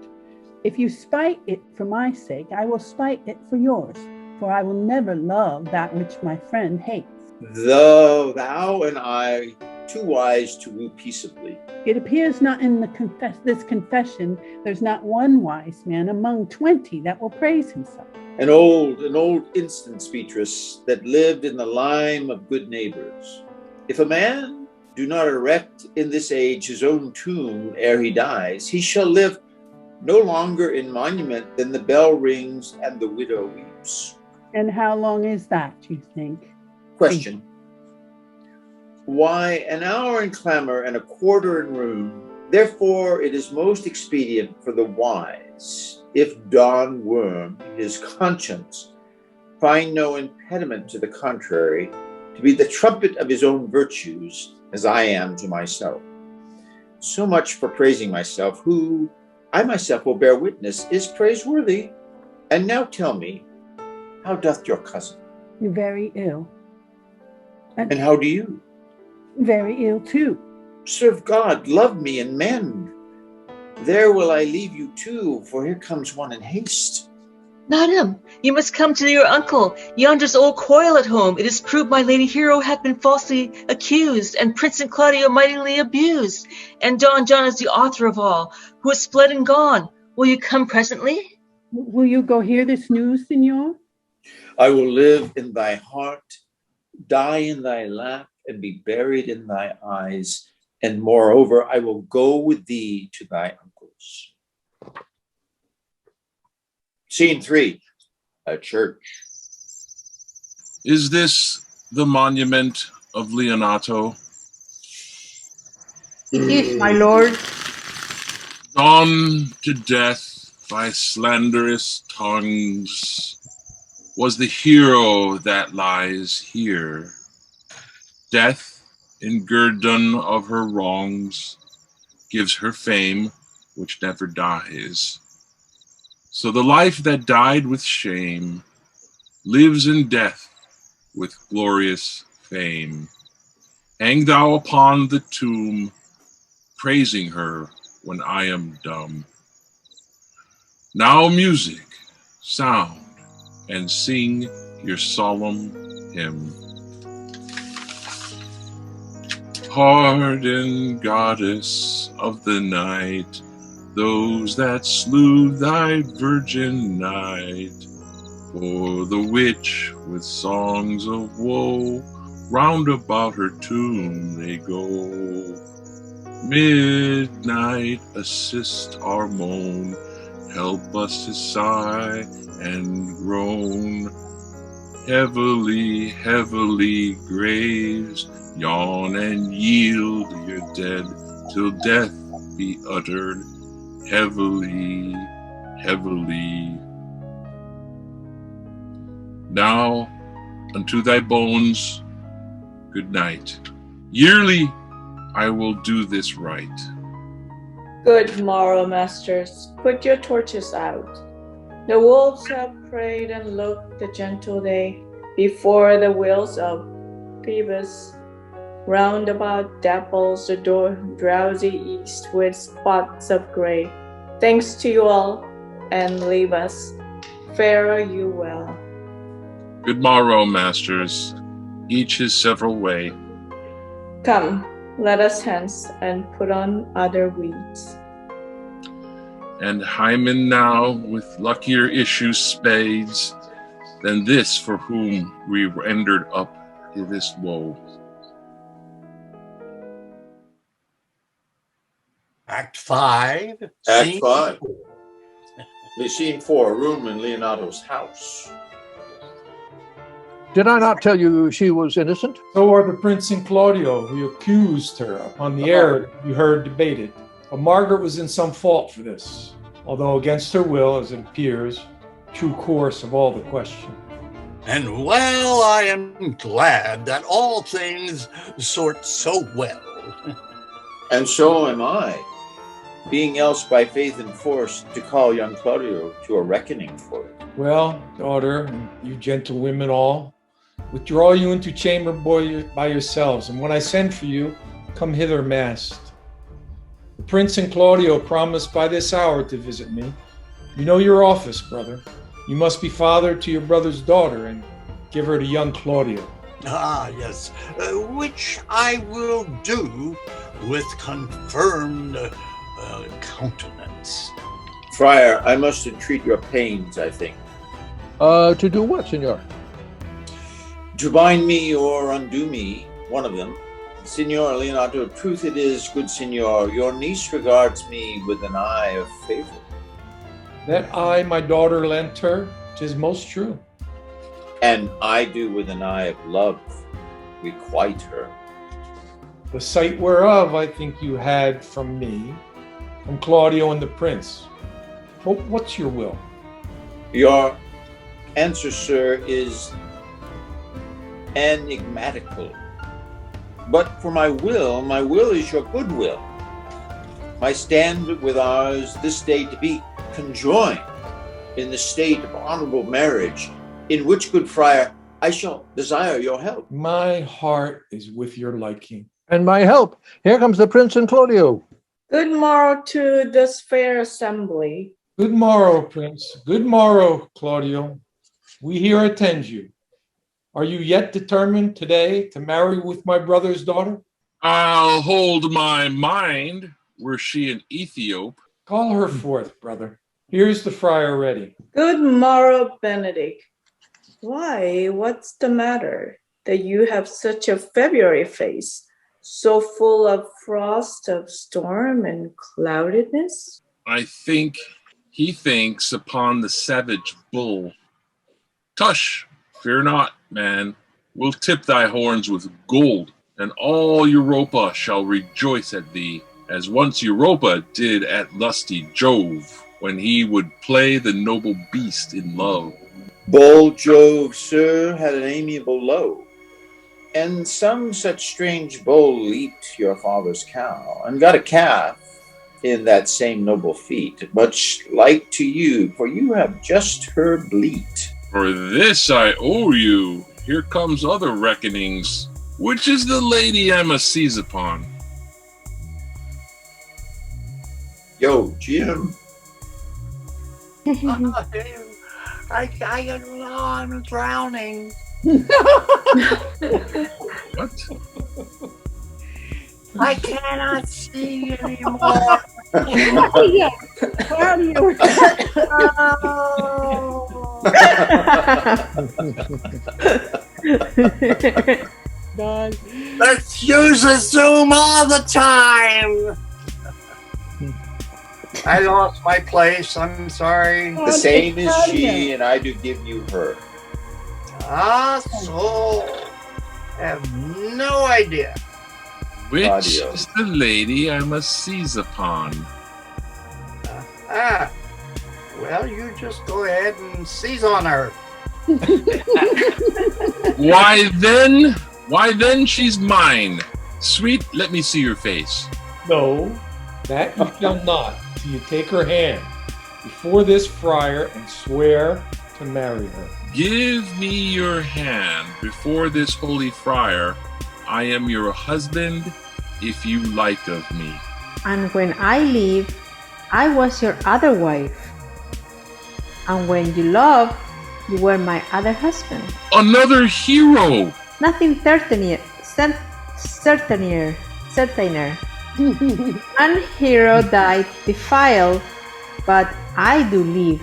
If you spite it for my sake, I will spite it for yours, for I will never love that which my friend hates. Though thou and I too wise to woo peaceably. It appears not in this confession, there's not one wise man among 20 that will praise himself. An old instance, Beatrice, that lived in the lime of good neighbors. If a man do not erect in this age his own tomb ere he dies, he shall live no longer in monument than the bell rings and the widow weeps. And how long is that, you think? Question. Why, an hour in clamor and a quarter in room. Therefore it is most expedient for the wise, if Don Worm, his conscience, find no impediment to the contrary, to be the trumpet of his own virtues, as I am to myself. So much for praising myself, who, I myself will bear witness, is praiseworthy. And now tell me, how doth your cousin? Very ill. And how do you? Very ill too. Serve God, love me, and mend. There will I leave you too, for here comes one in haste. Madam, you must come to your uncle. Yonder's old coil at home. It is proved my lady hero hath been falsely accused, and Prince and Claudio mightily abused. And Don John is the author of all, who is fled and gone. Will you come presently? Will you go hear this news, Signor? I will live in thy heart, die in thy lap, and be buried in thy eyes. And moreover, I will go with thee to thy uncle's. Scene 3, a church. Is this the monument of Leonato? It is, my lord. Done to death by slanderous tongues was the hero that lies here. Death, in guerdon of her wrongs, gives her fame which never dies. So the life that died with shame lives in death with glorious fame. Hang thou upon the tomb, praising her when I am dumb. Now music, sound, and sing your solemn hymn. Pardon, goddess of the night, those that slew thy virgin night. For the witch with songs of woe, round about her tomb they go. Midnight, assist our moan, help us to sigh and groan. Heavily, heavily graves, yawn and yield your dead, till death be uttered, heavily, heavily. Now unto thy bones, good night. Yearly I will do this right. Good morrow, masters. Put your torches out. The wolves have prayed and looked the gentle day before the wheels of Phoebus. Round about dapples the drowsy east with spots of gray. Thanks to you all, and leave us. Fare you well. Good morrow, masters, each his several way. Come, let us hence and put on other weeds. And Hymen now with luckier issue spades than this for whom we rendered up this woe. Act 5. Act Scene 5. 4. Scene 4, a room in Leonato's house. Did I not tell you she was innocent? So are the Prince and Claudio, who accused her upon the error you heard debated. But Margaret was in some fault for this, although against her will, as it appears, true course of all the question. And well, I am glad that all things sort so well. And so am I, being else by faith enforced to call young Claudio to a reckoning for it. Well, daughter, and you gentlewomen all, withdraw you into chamber by yourselves, and when I send for you, come hither masked. The Prince and Claudio promised by this hour to visit me. You know your office, brother. You must be father to your brother's daughter and give her to young Claudio. Ah, yes, which I will do with confirmed countenance. Friar, I must entreat your pains, I think. To do what, senor? To bind me or undo me, one of them. Signor Leonato, truth it is, good signor, your niece regards me with an eye of favor. That eye my daughter lent her, 'tis most true. And I do with an eye of love requite her. The sight whereof I think you had from me, from Claudio and the Prince. But what's your will? Your answer, sir, is enigmatical. But for my will is your goodwill. My stand with ours this day to be conjoined in the state of honorable marriage, in which, good friar, I shall desire your help. My heart is with your liking. And my help. Here comes the Prince and Claudio. Good morrow to this fair assembly. Good morrow, Prince. Good morrow, Claudio. We here attend you. Are you yet determined today to marry with my brother's daughter? I'll hold my mind, were she an Ethiop. Call her forth, brother. Here's the friar ready. Good morrow, Benedict. Why, what's the matter that you have such a February face, so full of frost, of storm and cloudedness? I think he thinks upon the savage bull. Tush, fear not, man. We'll tip thy horns with gold, and all Europa shall rejoice at thee, as once Europa did at lusty Jove, when he would play the noble beast in love. Bold Jove, sir, had an amiable low, and some such strange bull leaped your father's cow, and got a calf in that same noble feat, much like to you, for you have just her bleat. For this I owe you. Here comes other reckonings. Which is the lady I must seize upon? Yo, Jim. I'm drowning. What? I cannot see anymore. Let's use the Zoom all the time. I lost my place. I'm sorry. The same is she, and I do give you her. So I have no idea. Which Audio. is the lady I must seize upon? Well, you just go ahead and seize on her. Why then she's mine. Sweet, let me see your face. No, that you shall not, till you take her hand before this friar and swear to marry her. Give me your hand before this holy friar. I am your husband, if you like of me. And when I leave, I was your other wife. And when you love, you were my other husband. Another hero! Nothing certainer. An hero died defiled, but I do live.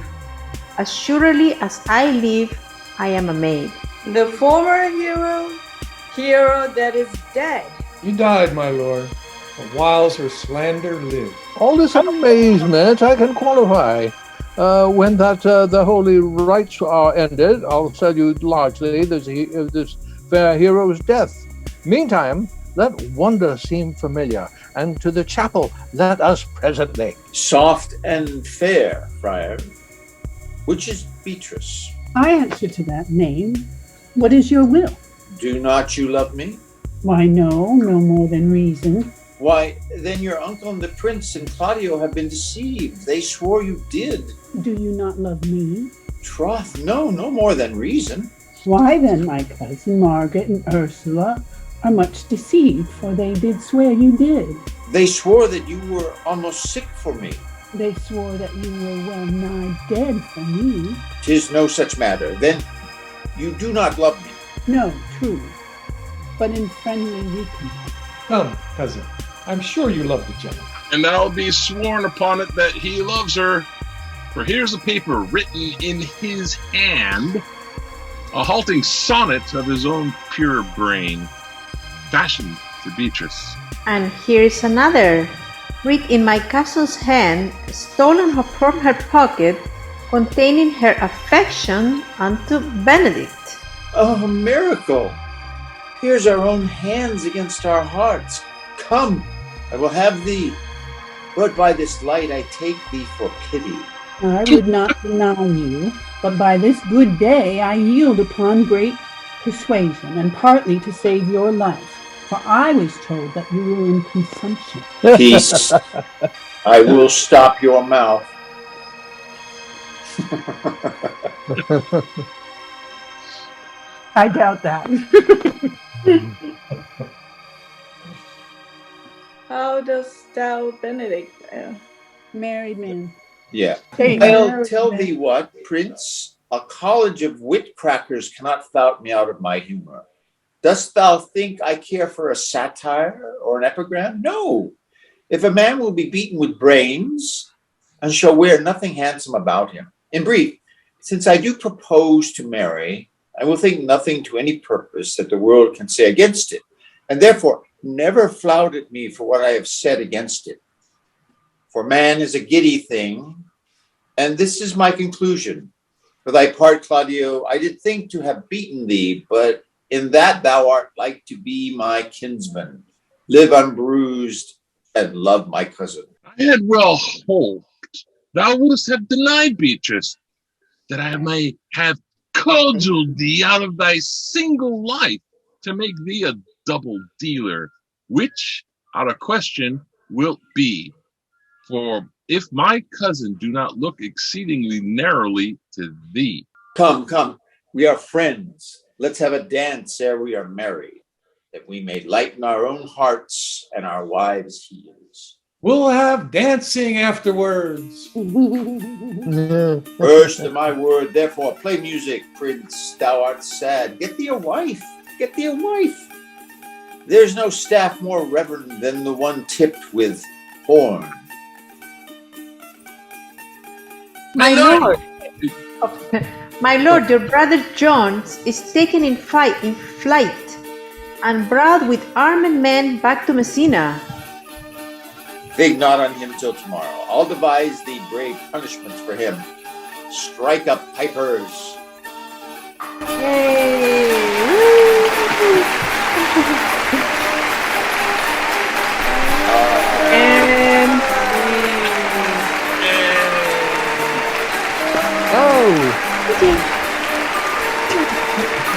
As surely as I live, I am a maid. The former hero that is dead. He died, my lord, but whiles her slander lived. All this amazement I can qualify. When the holy rites are ended, I'll tell you largely this fair hero's death. Meantime, let wonder seem familiar, and to the chapel let us presently. Soft and fair, friar. Which is Beatrice? I answer to that name. What is your will? Do not you love me? Why, no more than reason. Why, then your uncle and the prince and Claudio have been deceived. They swore you did. Do you not love me? Troth, no more than reason. Why then, my cousin Margaret and Ursula are much deceived, for they did swear you did. They swore that you were almost sick for me. They swore that you were well nigh dead for me. 'Tis no such matter. Then you do not love me. No, true, but in friendly recompense. Come, cousin, I'm sure you love the gentleman. And I'll be sworn upon it that he loves her. For here's a paper written in his hand, a halting sonnet of his own pure brain, fashioned for Beatrice. And here is another, writ in my cousin's hand, stolen from her pocket, containing her affection unto Benedict. Oh, a miracle! Here's our own hands against our hearts. Come, I will have thee. But by this light I take thee for pity. I would not deny you, but by this good day I yield upon great persuasion and partly to save your life, for I was told that you were in consumption. Peace. I will stop your mouth. I doubt that. How dost thou, Benedict? Married man. Yeah. Hey, I'll married tell man. thee what, Prince, a college of wit crackers cannot flout me out of my humor. Dost thou think I care for a satire or an epigram? No. If a man will be beaten with brains and shall wear nothing handsome about him. In brief, since I do propose to marry, I will think nothing to any purpose that the world can say against it, and therefore never flout at me for what I have said against it. For man is a giddy thing, and this is my conclusion. For thy part, Claudio, I did think to have beaten thee, but in that thou art like to be my kinsman. Live unbruised and love my cousin. I had well hoped thou wouldst have denied Beatrice, that I may have cudgeled thee out of thy single life to make thee a double dealer, which, out of question, wilt be. For if my cousin do not look exceedingly narrowly to thee. Come, come, we are friends. Let's have a dance ere we are married, that we may lighten our own hearts and our wives' heels. We'll have dancing afterwards. First of my word, therefore, play music, Prince, thou art sad. Get thee a wife, get thee a wife. There's no staff more reverend than the one tipped with horn. My lord, my lord, your brother John is taken in flight, and brought with armed men back to Messina. Think not on him till tomorrow. I'll devise thee brave punishments for him. Strike up pipers. And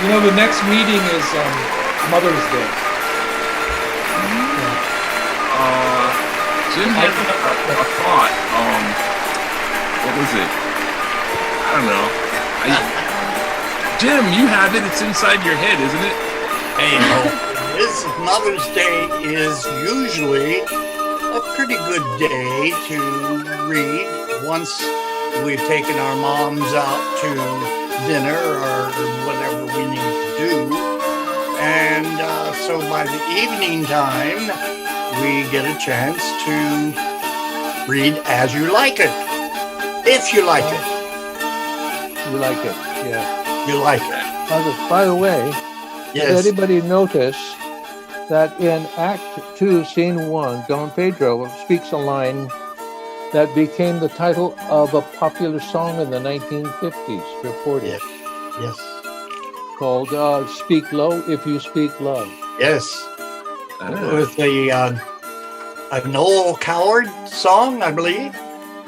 You know, the next meeting is Mother's Day. Jim had a thought. What was it? I don't know. Jim, you have it. It's inside your head, isn't it? Hey, this Mother's Day is usually a pretty good day to read once we've taken our moms out to dinner or whatever we need to do. And so by the evening time, we get a chance to read As You Like It. If you like it. You like it, yeah. You like it. By the way, Yes. did anybody notice that in Act 2, Scene 1, Don Pedro speaks a line that became the title of a popular song in the 1950s or 40s? Yes. Yes. Called Speak Low If You Speak Love. Yes. With the Noel Coward song, I believe.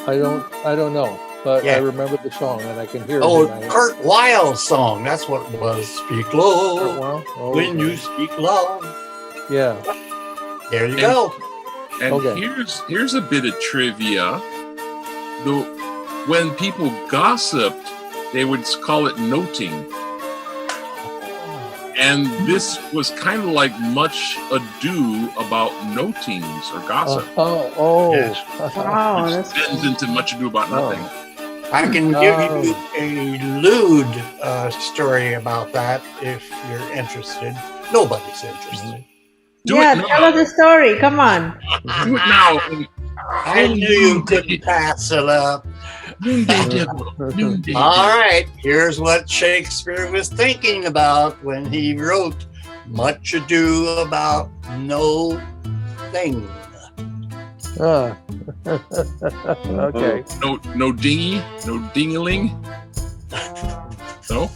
I don't know, but Yeah. I remember the song and I can hear it. Oh, in my head. Kurt Weill's song. That's what it was. Speak low Well, oh, when you speak loud. yeah. There you go. And Okay. here's a bit of trivia. When people gossiped, they would call it noting. And this was kind of like much ado about notings or gossip. Yes. wow, Which that's extends into much ado about nothing. I can give you a lewd story about that if you're interested. Nobody's interested. Do yeah. it now. Tell us the story. Come on. Do it now. I knew you couldn't pass it up. Noonday devil. Noonday All devil. right, here's what Shakespeare was thinking about when he wrote Much Ado About No Thing. Okay. No dinghy? No dingaling? No?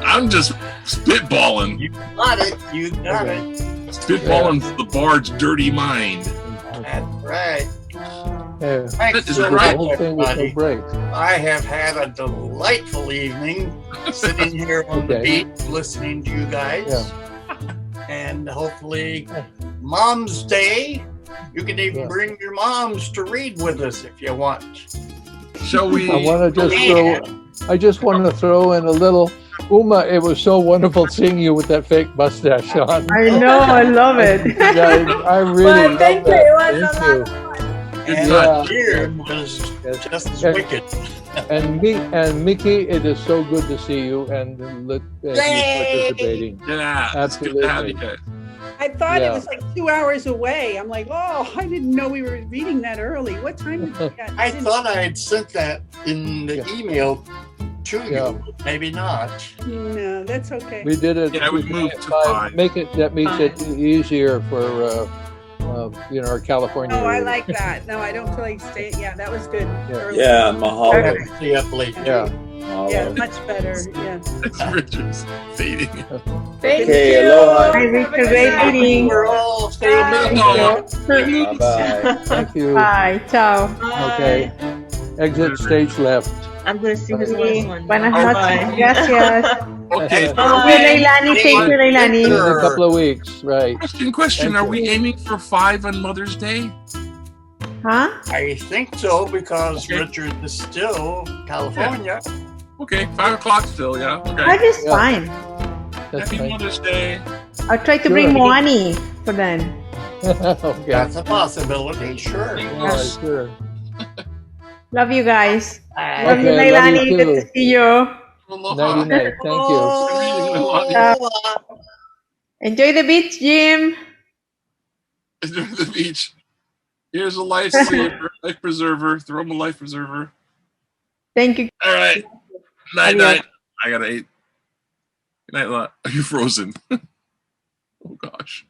I'm just spitballing. You got it. You got it. Spitballing the bard's dirty mind. That's right. Yeah. Thanks This so is The right. much, whole thing with no everybody. breaks. I have had a delightful evening sitting here on the Okay. beach listening to you guys. Yeah. And hopefully, Mom's Day, you can even Yeah. bring your moms to read with us if you want. Shall we? I want to just want to throw in a little. Uma, it was so wonderful seeing you with that fake mustache on. I know, I love it. Yeah, I really Well, love thank you. that. It was Thank a you. lot of fun. Good And touch. the beard was Yes. just as Yeah. wicked. And Mickey, it is so good to see you and look at you Yay! participating. Yeah, it's good to have you guys. I thought Yeah. it was like 2 hours away. I'm like, oh, I didn't know we were reading that early. What time is it? Yeah, I didn't- thought I had sent that in the Yeah. email to Yeah. you. Maybe not. No, that's okay. We did it. Yeah, we did moved it to by- 5. That makes it easier for our California. Oh, I readers. like that. No, I don't feel like staying. Yeah, that was good. Yeah. Early. Yeah, mahalo. I'll stay up late. Yeah. Yeah, mahalo. much better. Yeah. It's Richard's fading. Thank Okay, you. aloha. Hi, Have a Richard. good Great night. reading. We're all staying Bye. late. Bye-bye. Thank you. Bye. Ciao. Bye. Okay. Exit stage left. I'm going to see who's the last one. Buenas Bye. noches. Gracias. Okay. Thank you, Leilani. Thank you, Leilani. In a couple of weeks, right? Question. Thank Are you. we aiming for 5 on Mother's Day? Huh? I think so because Okay. Richard is still California. Okay, 5 o'clock still. Yeah. Okay. That is Yeah. fine. That's Happy fine. Mother's Day. I'll try to Sure. bring Moani for then. Okay. That's a possibility, sure. Yeah, sure. Love you guys. Bye. Love you, Okay, love Leilani. you Good too. to see you. Aloha. Nighty night. Thank you. Enjoy the beach, Jim. Enjoy the beach. Here's a lifesaver, life preserver. Throw him a life preserver. Thank you. All right. Night, Adios. night. I gotta eat. Good night, lot. Are you frozen? Oh gosh.